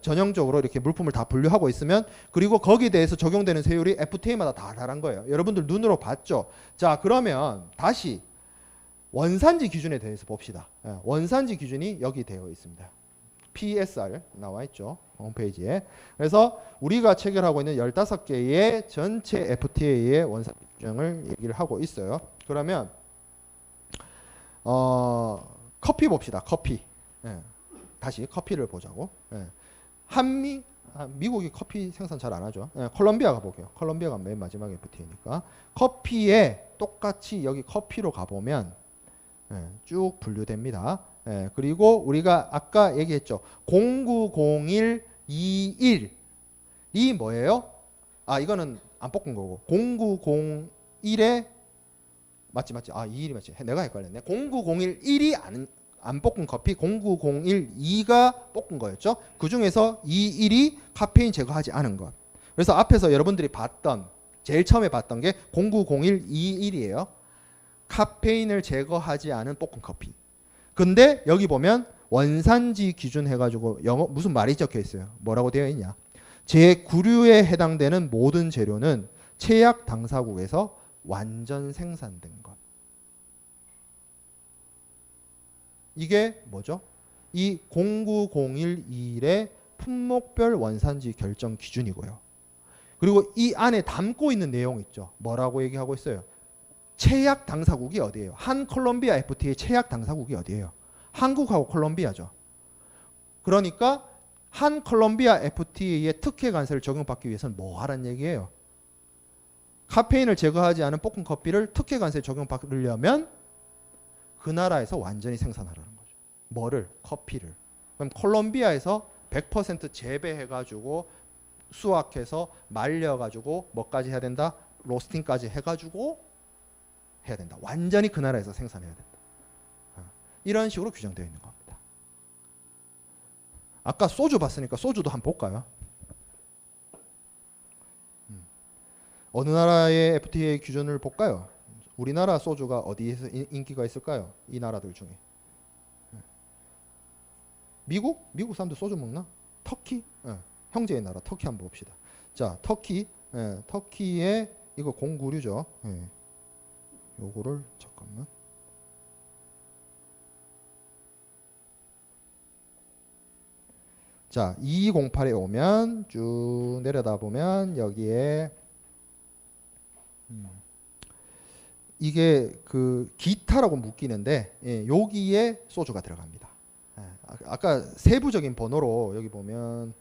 전형적으로 이렇게 물품을 다 분류하고 있으면 그리고 거기에 대해서 적용되는 세율이 FTA마다 다 다른 거예요. 여러분들 눈으로 봤죠? 자, 그러면 다시 원산지 기준에 대해서 봅시다. 원산지 기준이 여기 되어 있습니다. PSR 나와 있죠. 홈페이지에. 그래서 우리가 체결하고 있는 15개의 전체 FTA의 원산지 규정을 얘기를 하고 있어요. 그러면 커피 봅시다. 커피. 다시 커피를 보자고. 미국이 커피 생산 잘 안 하죠. 콜롬비아 가볼게요. 콜롬비아가 맨 마지막 FTA니까. 커피에 똑같이 여기 커피로 가보면 쭉 분류됩니다. 그리고 우리가 아까 얘기했죠. 090121이 뭐예요? 이거는 안 뽑은 거고 0901에 맞지? 21이 맞지? 내가 헷갈렸네. 0901이 안 볶은 커피 09012가 볶은 거였죠. 그 중에서 21이 카페인 제거하지 않은 것. 그래서 앞에서 여러분들이 제일 처음에 봤던 게 090121이에요. 카페인을 제거하지 않은 볶은 커피. 근데 여기 보면 원산지 기준 해가지고 영어 무슨 말이 적혀 있어요. 뭐라고 되어 있냐? 제9류에 해당되는 모든 재료는 제약 당사국에서 완전 생산된 것. 이게 뭐죠? 이 09011의 품목별 원산지 결정 기준이고요. 그리고 이 안에 담고 있는 내용 있죠. 뭐라고 얘기하고 있어요? 최약 당사국이 어디예요? 한 콜롬비아 FTA의 최약 당사국이 어디예요? 한국하고 콜롬비아죠. 그러니까 한 콜롬비아 FTA의 특혜 관세를 적용받기 위해서는 뭐 하라는 얘기예요? 카페인을 제거하지 않은 볶은 커피를 특혜 관세 적용받으려면 그 나라에서 완전히 생산하라는 거죠. 뭐를? 커피를. 그럼 콜롬비아에서 100% 재배해가지고 수확해서 말려가지고 뭐까지 해야 된다? 로스팅까지 해가지고 해야 된다. 완전히 그 나라에서 생산해야 된다. 이런 식으로 규정되어 있는 겁니다. 아까 소주 봤으니까 소주도 한번 볼까요? 어느 나라의 FTA 기준을 볼까요? 우리나라 소주가 어디에서 인기가 있을까요? 이 나라들 중에. 미국? 미국 사람들 소주 먹나? 터키? 형제의 나라 터키 한번 봅시다. 자, 터키. 터키의 이거 공구류죠. 요거를 잠깐만. 자, 2208에 오면 쭉 내려다 보면 여기에 이게 그 기타라고 묶이는데 여기에 소주가 들어갑니다. 아까 세부적인 번호로 여기 보면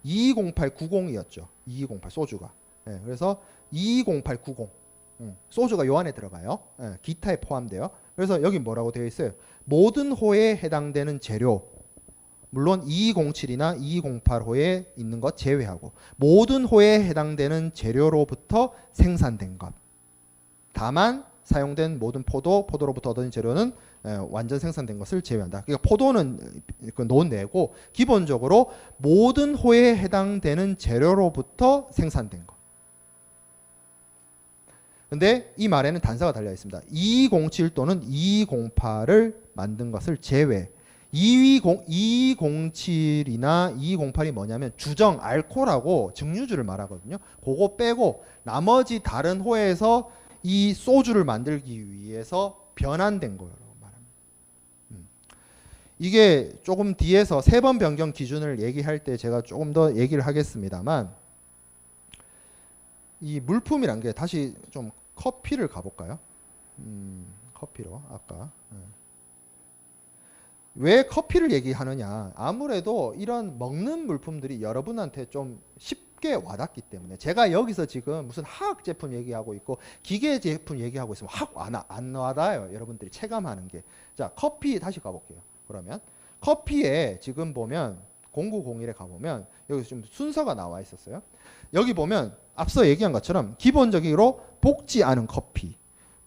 220890이었죠. 2208 소주가. 그래서 220890 소주가 요 안에 들어가요. 기타에 포함돼요. 그래서 여기 뭐라고 되어 있어요? 모든 호에 해당되는 재료, 물론 2207이나 2208호에 있는 것 제외하고 모든 호에 해당되는 재료로부터 생산된 것. 다만 사용된 모든 포도로부터 얻은 재료는 완전 생산된 것을 제외한다. 그러니까 포도는 논내고 기본적으로 모든 호에 해당되는 재료로부터 생산된 것. 근데 이 말에는 단서가 달려 있습니다. 2207 또는 2208을 만든 것을 제외. 2207이나 2208이 뭐냐면 주정, 알코올하고 증류주를 말하거든요. 그거 빼고 나머지 다른 호에서 이 소주를 만들기 위해서 변환된 거라고 말합니다. 이게 조금 뒤에서 3번 변경 기준을 얘기할 때 제가 조금 더 얘기를 하겠습니다만 이 물품이란 게 다시 좀 커피를 가볼까요? 커피로 아까 왜 커피를 얘기하느냐? 아무래도 이런 먹는 물품들이 여러분한테 좀 쉽게 와닿기 때문에 제가 여기서 지금 무슨 화학 제품 얘기하고 있고 기계 제품 얘기하고 있으면 확 안 와닿아요. 여러분들이 체감하는 게. 자, 커피 다시 가볼게요. 그러면 커피에 지금 보면 0901에 가보면 여기 좀 순서가 나와 있었어요. 여기 보면 앞서 얘기한 것처럼 기본적으로 볶지 않은 커피,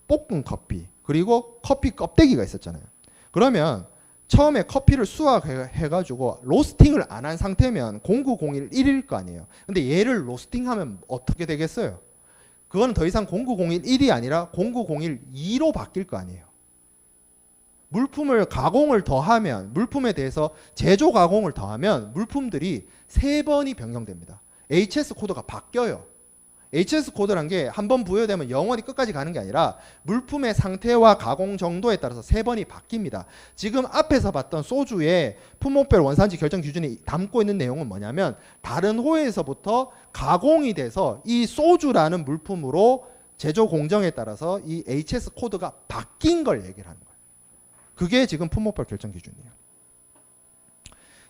볶은 커피, 그리고 커피 껍데기가 있었잖아요. 그러면 처음에 커피를 수확해가지고 로스팅을 안 한 상태면 0901 1일 거 아니에요. 근데 얘를 로스팅하면 어떻게 되겠어요? 그거는 더 이상 0901 1이 아니라 0901 2로 바뀔 거 아니에요. 물품을 가공을 더하면 물품에 대해서 제조 가공을 더하면 물품들이 3번이 변경됩니다. HS 코드가 바뀌어요. HS 코드란 게 한 번 부여되면 영원히 끝까지 가는 게 아니라 물품의 상태와 가공 정도에 따라서 3번이 바뀝니다. 지금 앞에서 봤던 소주의 품목별 원산지 결정 기준이 담고 있는 내용은 뭐냐면 다른 호에서부터 가공이 돼서 이 소주라는 물품으로 제조 공정에 따라서 이 HS 코드가 바뀐 걸 얘기를 하는 거예요. 그게 지금 품목별 결정 기준이에요.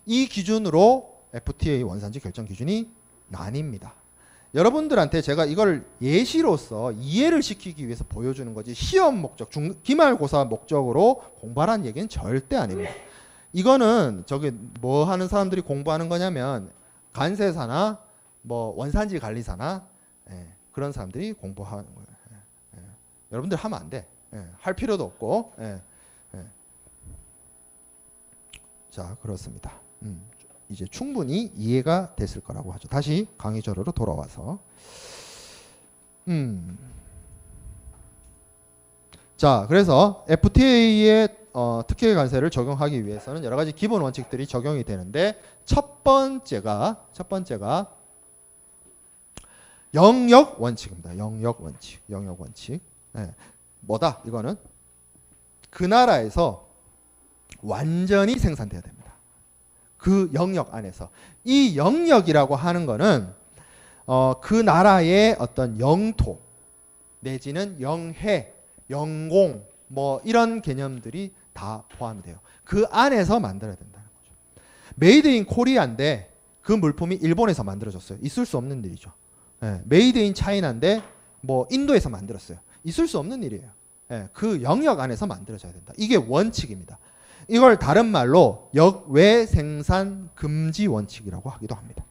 이 기준으로 FTA 원산지 결정 기준이 나뉩니다. 여러분들한테 제가 이걸 예시로서 이해를 시키기 위해서 보여주는 거지 시험 목적, 기말고사 목적으로 공부하라는 얘기는 절대 아닙니다. 이거는 저기 뭐 하는 사람들이 공부하는 거냐면 간세사나 뭐 원산지 관리사나 그런 사람들이 공부하는 거예요. 여러분들 하면 안 돼. 할 필요도 없고. 자, 그렇습니다. 이제 충분히 이해가 됐을 거라고 하죠. 다시 강의 자료로 돌아와서 자, 그래서 FTA의 특혜 관세를 적용하기 위해서는 여러 가지 기본 원칙들이 적용이 되는데 첫 번째가 영역 원칙입니다. 영역 원칙. 뭐다? 이거는 그 나라에서 완전히 생산돼야 됩니다. 그 영역 안에서. 이 영역이라고 하는 거는 그 나라의 어떤 영토 내지는 영해, 영공 뭐 이런 개념들이 다 포함이 돼요. 그 안에서 만들어야 된다는 거죠. 메이드 인 코리아인데 그 물품이 일본에서 만들어졌어요. 있을 수 없는 일이죠. 메이드 인 차이나인데 뭐 인도에서 만들었어요. 있을 수 없는 일이에요. 그 영역 안에서 만들어져야 된다. 이게 원칙입니다. 이걸 다른 말로 역외 생산 금지 원칙이라고 하기도 합니다.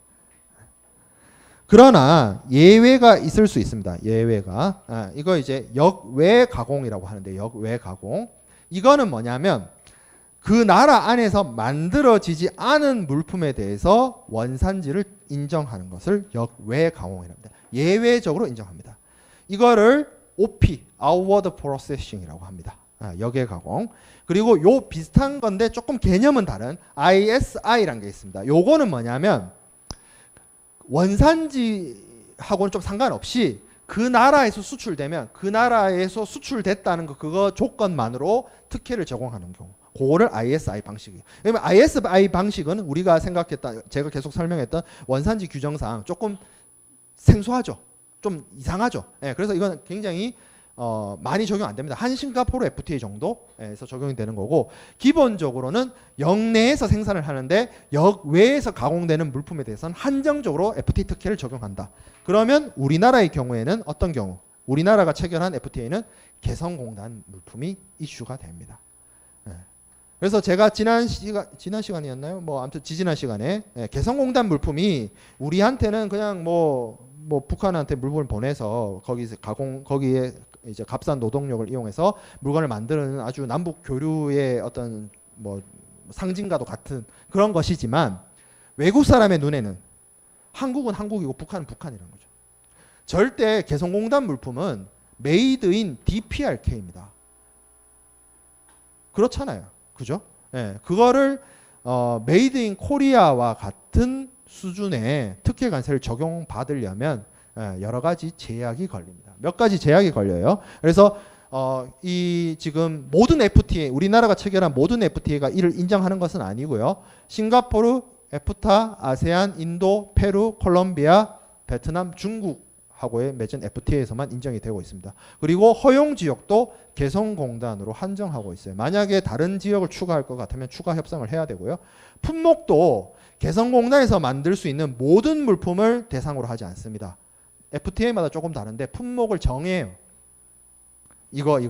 그러나 예외가 있을 수 있습니다. 예외가. 이거 이제 역외 가공이라고 하는데 역외 가공. 이거는 뭐냐면 그 나라 안에서 만들어지지 않은 물품에 대해서 원산지를 인정하는 것을 역외 가공이라고 합니다. 예외적으로 인정합니다. 이거를 OP, Outward Processing이라고 합니다. 역외 가공. 그리고 요 비슷한 건데 조금 개념은 다른 ISI라는 게 있습니다. 요거는 뭐냐면 원산지하고는 좀 상관없이 그 나라에서 수출되면 그 나라에서 수출됐다는 거 그거 조건만으로 특혜를 제공하는 경우. 그거를 ISI 방식이에요. 왜냐면 ISI 방식은 우리가 생각했던 제가 계속 설명했던 원산지 규정상 조금 생소하죠. 좀 이상하죠. 그래서 이건 굉장히 많이 적용 안 됩니다. 한 싱가포르 FTA 정도에서 적용이 되는 거고 기본적으로는 역내에서 생산을 하는데 역외에서 가공되는 물품에 대해서는 한정적으로 FTA 특혜를 적용한다. 그러면 우리나라의 경우에는 어떤 경우? 우리나라가 체결한 FTA는 개성공단 물품이 이슈가 됩니다. 그래서 제가 지난 시간이었나요? 뭐 아무튼 지지난 시간에 개성공단 물품이 우리한테는 그냥 뭐 북한한테 물건을 보내서 거기에 이제 값싼 노동력을 이용해서 물건을 만드는 아주 남북 교류의 어떤 뭐 상징과도 같은 그런 것이지만 외국 사람의 눈에는 한국은 한국이고 북한은 북한이라는 거죠. 절대 개성공단 물품은 메이드 인 DPRK입니다. 그렇잖아요. 그죠? 그거를 메이드 인 코리아와 같은 수준의 특혜 관세를 적용받으려면 여러 가지 제약이 걸립니다. 몇 가지 제약이 걸려요. 그래서 이 지금 모든 FTA 우리나라가 체결한 모든 FTA가 이를 인정하는 것은 아니고요. 싱가포르, 에프타, 아세안, 인도, 페루, 콜롬비아, 베트남, 중국하고의 맺은 FTA에서만 인정이 되고 있습니다. 그리고 허용 지역도 개성공단으로 한정하고 있어요. 만약에 다른 지역을 추가할 것 같으면 추가 협상을 해야 되고요. 품목도 개성공단에서 만들 수 있는 모든 물품을 대상으로 하지 않습니다. FTA마다 조금 다른데 품목을 정해요. 이거.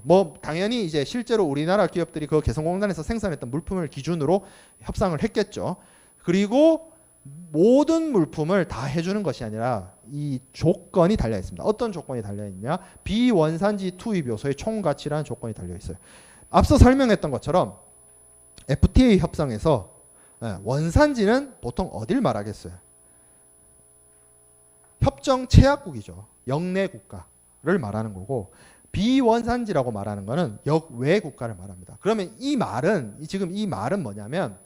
뭐 당연히 이제 실제로 우리나라 기업들이 그 개성공단에서 생산했던 물품을 기준으로 협상을 했겠죠. 그리고 모든 물품을 다 해주는 것이 아니라 이 조건이 달려 있습니다. 어떤 조건이 달려 있냐? 비원산지 투입 요소의 총가치라는 조건이 달려 있어요. 앞서 설명했던 것처럼 FTA 협상에서 원산지는 보통 어딜 말하겠어요? 협정 체약국이죠. 역내 국가를 말하는 거고 비원산지라고 말하는 거는 역외 국가를 말합니다. 그러면 지금 이 말은 뭐냐면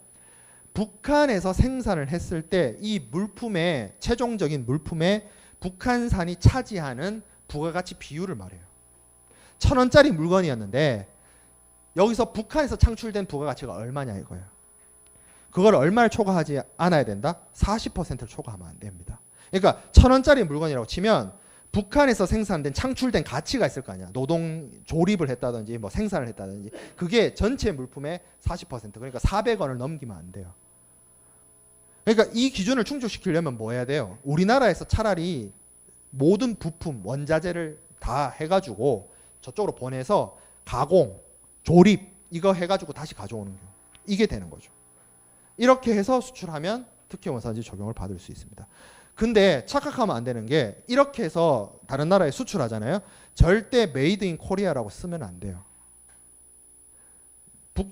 북한에서 생산을 했을 때 이 물품의 최종적인 물품의 북한산이 차지하는 부가가치 비율을 말해요. 1,000원짜리 물건이었는데 여기서 북한에서 창출된 부가가치가 얼마냐 이거예요. 그걸 얼마를 초과하지 않아야 된다? 40%를 초과하면 안 됩니다. 그러니까 1,000원짜리 물건이라고 치면 북한에서 생산된 창출된 가치가 있을 거 아니야. 노동 조립을 했다든지 뭐 생산을 했다든지 그게 전체 물품의 40% 그러니까 400원을 넘기면 안 돼요. 그러니까 이 기준을 충족시키려면 뭐 해야 돼요? 우리나라에서 차라리 모든 부품 원자재를 다 해가지고 저쪽으로 보내서 가공, 조립 이거 해가지고 다시 가져오는 경우 이게 되는 거죠. 이렇게 해서 수출하면 특혜 원산지 적용을 받을 수 있습니다. 근데 착각하면 안 되는 게 이렇게 해서 다른 나라에 수출하잖아요. 절대 메이드 인 코리아라고 쓰면 안 돼요.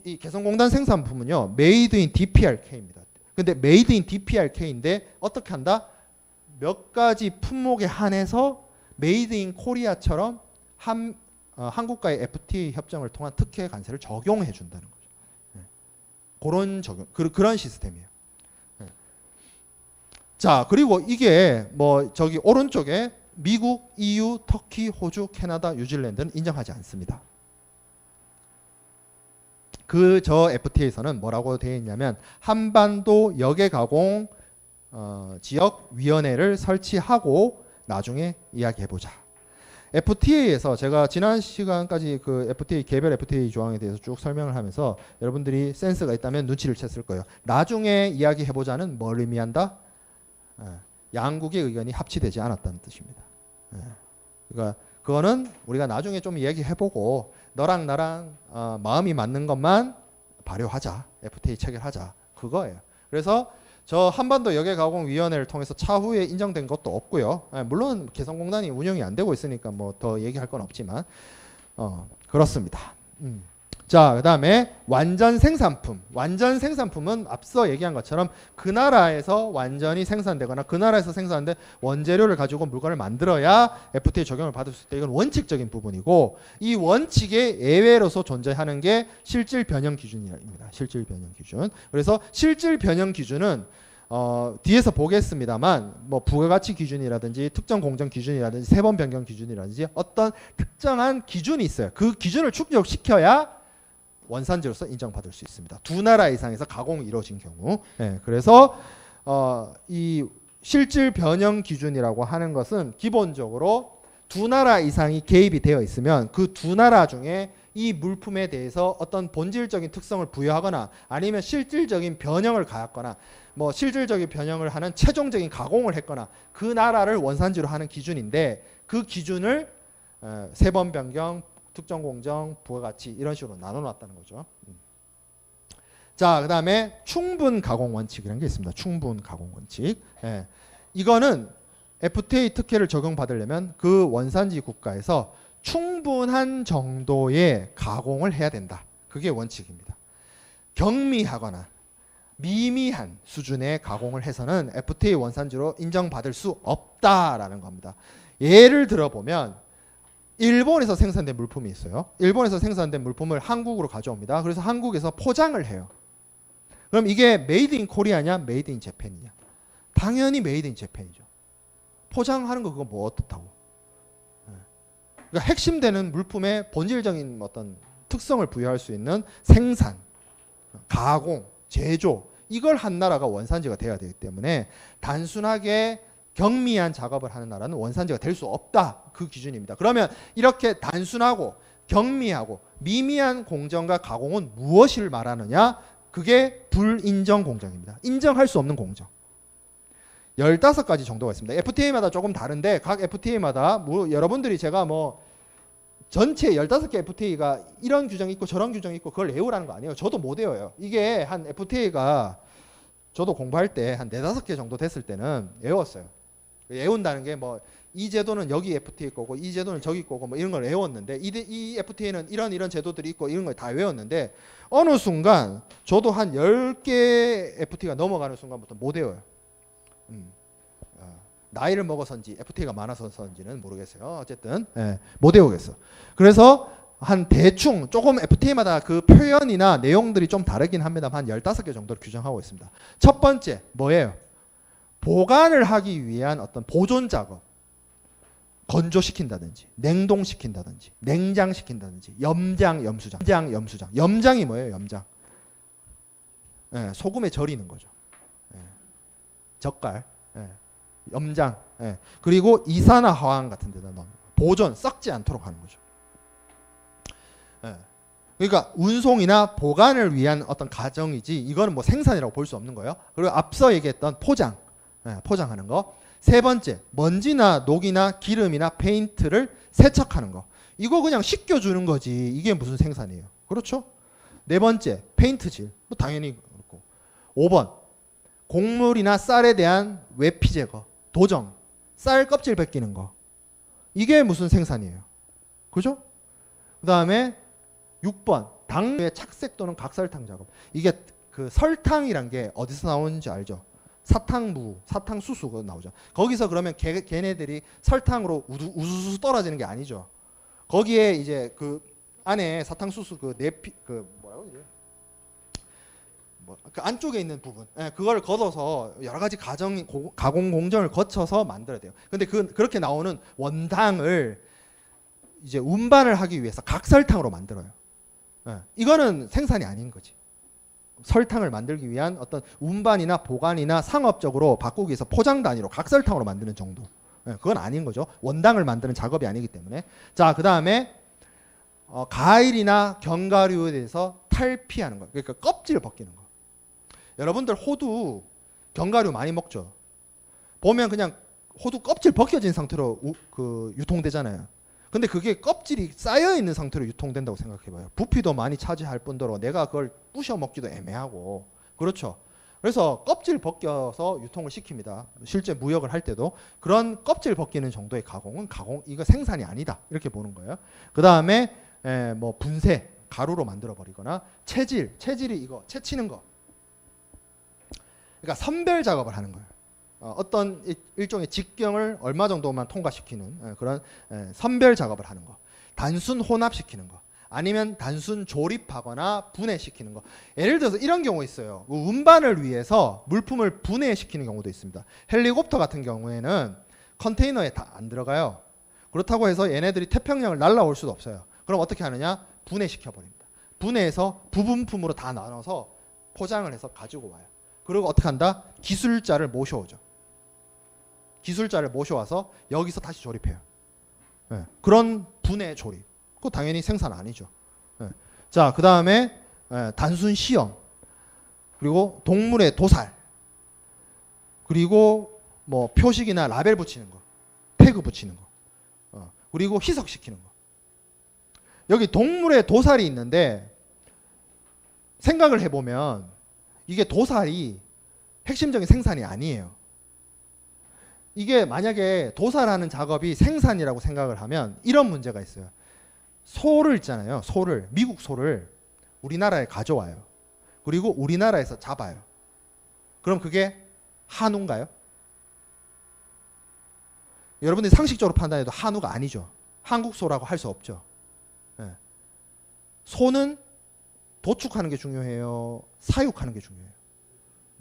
이 개성공단 생산품은요. 메이드 인 DPRK입니다. 근데 메이드 인 DPRK인데 어떻게 한다? 몇 가지 품목에 한해서 메이드 인 코리아처럼 한국과의 FTA 협정을 통한 특혜 관세를 적용해 준다는 거죠. 그런 그런 시스템이에요. 자, 그리고 이게 뭐 저기 오른쪽에 미국, EU, 터키, 호주, 캐나다, 뉴질랜드는 인정하지 않습니다. 저 FTA에서는 뭐라고 되어 있냐면 한반도 역외 가공 지역위원회를 설치하고 나중에 이야기해보자. FTA에서 제가 지난 시간까지 그 FTA 개별 FTA 조항에 대해서 쭉 설명을 하면서 여러분들이 센스가 있다면 눈치를 챘을 거예요. 나중에 이야기해보자는 뭘 의미한다? 양국의 의견이 합치되지 않았다는 뜻입니다. 그러니까 그거는 우리가 나중에 좀 이야기해보고 너랑 나랑 마음이 맞는 것만 발효하자. FTA 체결하자. 그거예요. 그래서 저 한반도 여객가공위원회를 통해서 차후에 인정된 것도 없고요. 물론 개성공단이 운영이 안 되고 있으니까 뭐 더 얘기할 건 없지만 그렇습니다. 자, 그다음에 완전 생산품. 완전 생산품은 앞서 얘기한 것처럼 그 나라에서 완전히 생산되거나 그 나라에서 생산된 원재료를 가지고 물건을 만들어야 FTA 적용을 받을 수 있다. 이건 원칙적인 부분이고 이 원칙의 예외로서 존재하는 게 실질 변형 기준입니다. 실질 변형 기준. 그래서 실질 변형 기준은 뒤에서 보겠습니다만 뭐 부가가치 기준이라든지 특정 공정 기준이라든지 세번 변경 기준이라든지 어떤 특정한 기준이 있어요. 그 기준을 충족시켜야 원산지로서 인정받을 수 있습니다. 두 나라 이상에서 가공이 이루어진 경우. 그래서 이 실질 변형 기준이라고 하는 것은 기본적으로 두 나라 이상이 개입이 되어 있으면 그 두 나라 중에 이 물품에 대해서 어떤 본질적인 특성을 부여하거나 아니면 실질적인 변형을 가했거나 뭐 실질적인 변형을 하는 최종적인 가공을 했거나 그 나라를 원산지로 하는 기준인데 그 기준을 세번 변경, 특정 공정, 부가가치 이런 식으로 나눠놨다는 거죠. 자, 그 다음에 충분 가공 원칙이라는 게 있습니다. 충분 가공 원칙. 이거는 FTA 특혜를 적용받으려면 그 원산지 국가에서 충분한 정도의 가공을 해야 된다. 그게 원칙입니다. 경미하거나 미미한 수준의 가공을 해서는 FTA 원산지로 인정받을 수 없다라는 겁니다. 예를 들어보면 일본에서 생산된 물품이 있어요. 일본에서 생산된 물품을 한국으로 가져옵니다. 그래서 한국에서 포장을 해요. 그럼 이게 메이드 인 코리아냐 메이드 인 재팬이냐? 당연히 메이드 인 재팬이죠. 포장하는 거 그거 뭐 어떻다고. 그러니까 핵심되는 물품의 본질적인 어떤 특성을 부여할 수 있는 생산, 가공, 제조 이걸 한 나라가 원산지가 돼야 되기 때문에 단순하게 경미한 작업을 하는 나라는 원산지가 될 수 없다. 그 기준입니다. 그러면 이렇게 단순하고 경미하고 미미한 공정과 가공은 무엇을 말하느냐? 그게 불인정 공정입니다. 인정할 수 없는 공정. 15가지 정도가 있습니다. FTA마다 조금 다른데 각 FTA마다 뭐 여러분들이 제가 뭐 전체 15개 FTA가 이런 규정이 있고 저런 규정이 있고 그걸 외우라는 거 아니에요. 저도 못 외워요. 이게 한 FTA가 저도 공부할 때 한 4-5개 정도 됐을 때는 외웠어요. 외운다는 게 뭐 이 제도는 여기 FTA 거고 이 제도는 저기 거고 뭐 이런 걸 외웠는데 이 FTA는 이런 제도들이 있고 이런 걸 다 외웠는데 어느 순간 저도 한 10개 FTA가 넘어가는 순간부터 못 외워요. 나이를 먹어서인지 FTA가 많아서인지는 모르겠어요. 어쨌든 못 외우겠어. 그래서 한 대충 조금 FTA마다 그 표현이나 내용들이 좀 다르긴 합니다만 한 15개 정도를 규정하고 있습니다. 첫 번째 뭐예요? 보관을 하기 위한 어떤 보존 작업. 건조시킨다든지 냉동시킨다든지 냉장시킨다든지 염장, 염수장. 염장이 뭐예요? 염장. 소금에 절이는 거죠. 젓갈. 염장. 그리고 이산화황 같은 데다 넣는 보존, 썩지 않도록 하는 거죠. 그러니까 운송이나 보관을 위한 어떤 가정이지 이거는 뭐 생산이라고 볼 수 없는 거예요. 그리고 앞서 얘기했던 포장, 포장하는 거. 세 번째, 먼지나 녹이나 기름이나 페인트를 세척하는 거. 이거 그냥 씻겨주는 거지. 이게 무슨 생산이에요? 그렇죠? 네 번째, 페인트질. 뭐 당연히 그렇고. 5번, 곡물이나 쌀에 대한 외피 제거, 도정, 쌀 껍질 벗기는 거. 이게 무슨 생산이에요? 그죠? 그 다음에 6번, 당류의 착색 또는 각설탕 작업. 이게 그 설탕이란 게 어디서 나오는지 알죠? 사탕무, 사탕수수가 나오죠. 거기서 그러면 걔네들이 설탕으로 우수수 떨어지는 게 아니죠. 거기에 이제 그 안에 사탕수수 그 내피 그 뭐라고 이제 그 안쪽에 있는 부분, 그걸 걷어서 여러 가지 가공 공정을 거쳐서 만들어야 돼요. 근데 그렇게 나오는 원당을 이제 운반을 하기 위해서 각설탕으로 만들어요. 이거는 생산이 아닌 거지. 설탕을 만들기 위한 어떤 운반이나 보관이나 상업적으로 바꾸기 위해서 포장 단위로 각설탕으로 만드는 정도. 그건 아닌 거죠. 원당을 만드는 작업이 아니기 때문에. 자, 그 다음에 가일이나 견과류에 대해서 탈피하는 거. 그러니까 껍질을 벗기는 거. 여러분들 호두 견과류 많이 먹죠. 보면 그냥 호두 껍질 벗겨진 상태로 유통되잖아요. 근데 그게 껍질이 쌓여 있는 상태로 유통된다고 생각해봐요. 부피도 많이 차지할 뿐더러 내가 그걸 부셔 먹기도 애매하고. 그렇죠. 그래서 껍질 벗겨서 유통을 시킵니다. 실제 무역을 할 때도 그런 껍질 벗기는 정도의 가공은 이거 생산이 아니다 이렇게 보는 거예요. 그 다음에 뭐 분쇄 가루로 만들어 버리거나 체질이 이거 채치는 거. 그러니까 선별 작업을 하는 거예요. 어떤 일종의 직경을 얼마 정도만 통과시키는 그런 선별 작업을 하는 거. 단순 혼합시키는 거. 아니면 단순 조립하거나 분해시키는 거. 예를 들어서 이런 경우 있어요. 운반을 위해서 물품을 분해시키는 경우도 있습니다. 헬리콥터 같은 경우에는 컨테이너에 다 안 들어가요. 그렇다고 해서 얘네들이 태평양을 날아올 수도 없어요. 그럼 어떻게 하느냐? 분해시켜버립니다. 분해해서 부분품으로 다 나눠서 포장을 해서 가지고 와요. 그리고 어떻게 한다? 기술자를 모셔오죠. 기술자를 모셔와서 여기서 다시 조립해요. 그런 분해 조립. 그거 당연히 생산 아니죠. 자, 그 다음에 단순 시험, 그리고 동물의 도살, 그리고 뭐 표식이나 라벨 붙이는 거, 태그 붙이는 거, 그리고 희석시키는 거. 여기 동물의 도살이 있는데 생각을 해보면 이게 도살이 핵심적인 생산이 아니에요. 이게 만약에 도살하는 작업이 생산이라고 생각을 하면 이런 문제가 있어요. 소를 있잖아요. 소를, 미국 소를 우리나라에 가져와요. 그리고 우리나라에서 잡아요. 그럼 그게 한우인가요? 여러분들이 상식적으로 판단해도 한우가 아니죠. 한국 소라고 할 수 없죠. 소는 도축하는 게 중요해요? 사육하는 게 중요해요?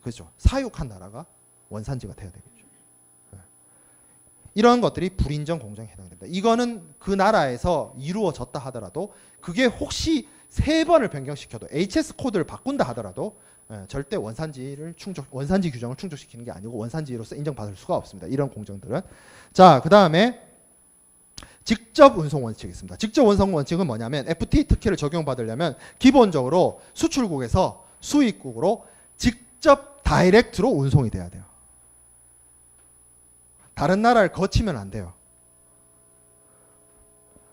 그렇죠. 사육한 나라가 원산지가 돼야 되겠죠. 이런 것들이 불인정 공정에 해당됩니다. 이거는 그 나라에서 이루어졌다 하더라도 그게 혹시 3번을 변경시켜도 HS 코드를 바꾼다 하더라도 절대 원산지 규정을 충족시키는 게 아니고 원산지로서 인정받을 수가 없습니다. 이런 공정들은. 자, 그 다음에 직접 운송 원칙이 있습니다. 직접 운송 원칙은 뭐냐면 FTA 특혜를 적용받으려면 기본적으로 수출국에서 수입국으로 직접 다이렉트로 운송이 돼야 돼요. 다른 나라를 거치면 안 돼요.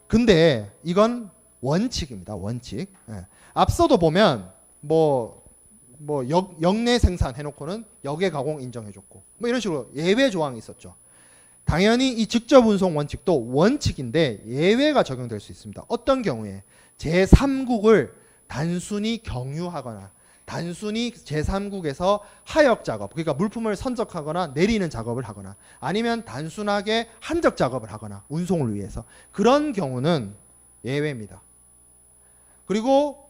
근데 이건 원칙입니다. 원칙. 앞서도 보면 역내 생산 해놓고는 역외 가공 인정해줬고 뭐 이런 식으로 예외 조항이 있었죠. 당연히 이 직접 운송 원칙도 원칙인데 예외가 적용될 수 있습니다. 어떤 경우에 제3국을 단순히 경유하거나 단순히 제3국에서 하역 작업, 그러니까 물품을 선적하거나 내리는 작업을 하거나 아니면 단순하게 한적 작업을 하거나 운송을 위해서 그런 경우는 예외입니다. 그리고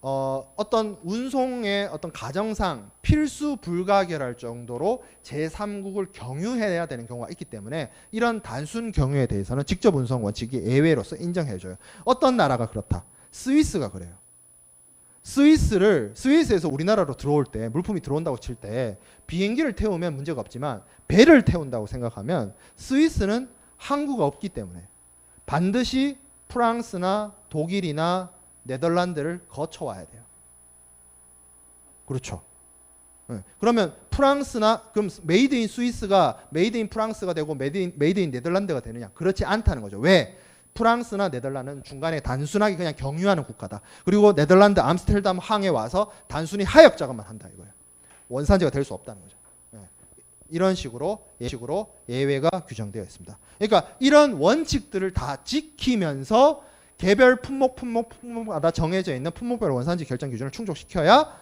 어떤 운송의 어떤 가정상 필수 불가결할 정도로 제3국을 경유해야 되는 경우가 있기 때문에 이런 단순 경유에 대해서는 직접 운송 원칙이 예외로서 인정해줘요. 어떤 나라가 그렇다? 스위스가 그래요. 스위스에서 우리나라로 들어올 때 물품이 들어온다고 칠 때 비행기를 태우면 문제가 없지만 배를 태운다고 생각하면 스위스는 항구가 없기 때문에 반드시 프랑스나 독일이나 네덜란드를 거쳐와야 돼요. 그렇죠. 그러면 그럼 메이드 인 스위스가 메이드 인 프랑스가 되고 메이드 인 네덜란드가 되느냐? 그렇지 않다는 거죠. 왜? 프랑스나 네덜란드는 중간에 단순하게 그냥 경유하는 국가다. 그리고 네덜란드 암스테르담 항에 와서 단순히 하역 작업만 한다 이거예요. 원산지가 될 수 없다는 거죠. 이런 식으로 예외가 규정되어 있습니다. 그러니까 이런 원칙들을 다 지키면서 개별 품목마다 정해져 있는 품목별 원산지 결정 기준을 충족시켜야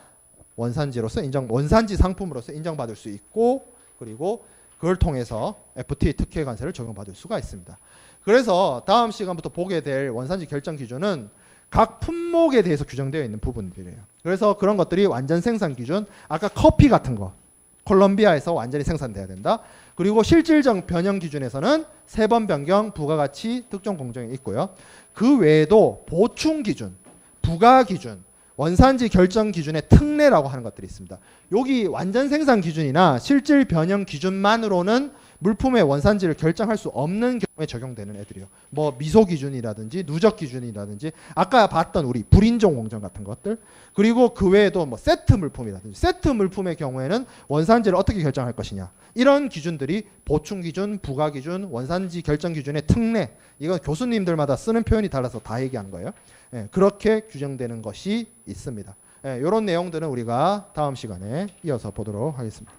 원산지 상품으로서 인정받을 수 있고 그리고 그걸 통해서 FTA 특혜 관세를 적용받을 수가 있습니다. 그래서 다음 시간부터 보게 될 원산지 결정 기준은 각 품목에 대해서 규정되어 있는 부분들이에요. 그래서 그런 것들이 완전 생산 기준, 아까 커피 같은 거 콜롬비아에서 완전히 생산돼야 된다. 그리고 실질적 변형 기준에서는 3번 변경, 부가가치, 특정 공정이 있고요. 그 외에도 보충 기준, 부가 기준, 원산지 결정 기준의 특례라고 하는 것들이 있습니다. 여기 완전 생산 기준이나 실질 변형 기준만으로는 물품의 원산지를 결정할 수 없는 경우에 적용되는 애들이요. 뭐 미소 기준이라든지 누적 기준이라든지 아까 봤던 우리 불인종 공정 같은 것들, 그리고 그 외에도 뭐 세트 물품이라든지 세트 물품의 경우에는 원산지를 어떻게 결정할 것이냐, 이런 기준들이 보충 기준, 부가 기준, 원산지 결정 기준의 특례, 이거 교수님들마다 쓰는 표현이 달라서 다 얘기하는 거예요. 예, 그렇게 규정되는 것이 있습니다. 예, 이런 내용들은 우리가 다음 시간에 이어서 보도록 하겠습니다.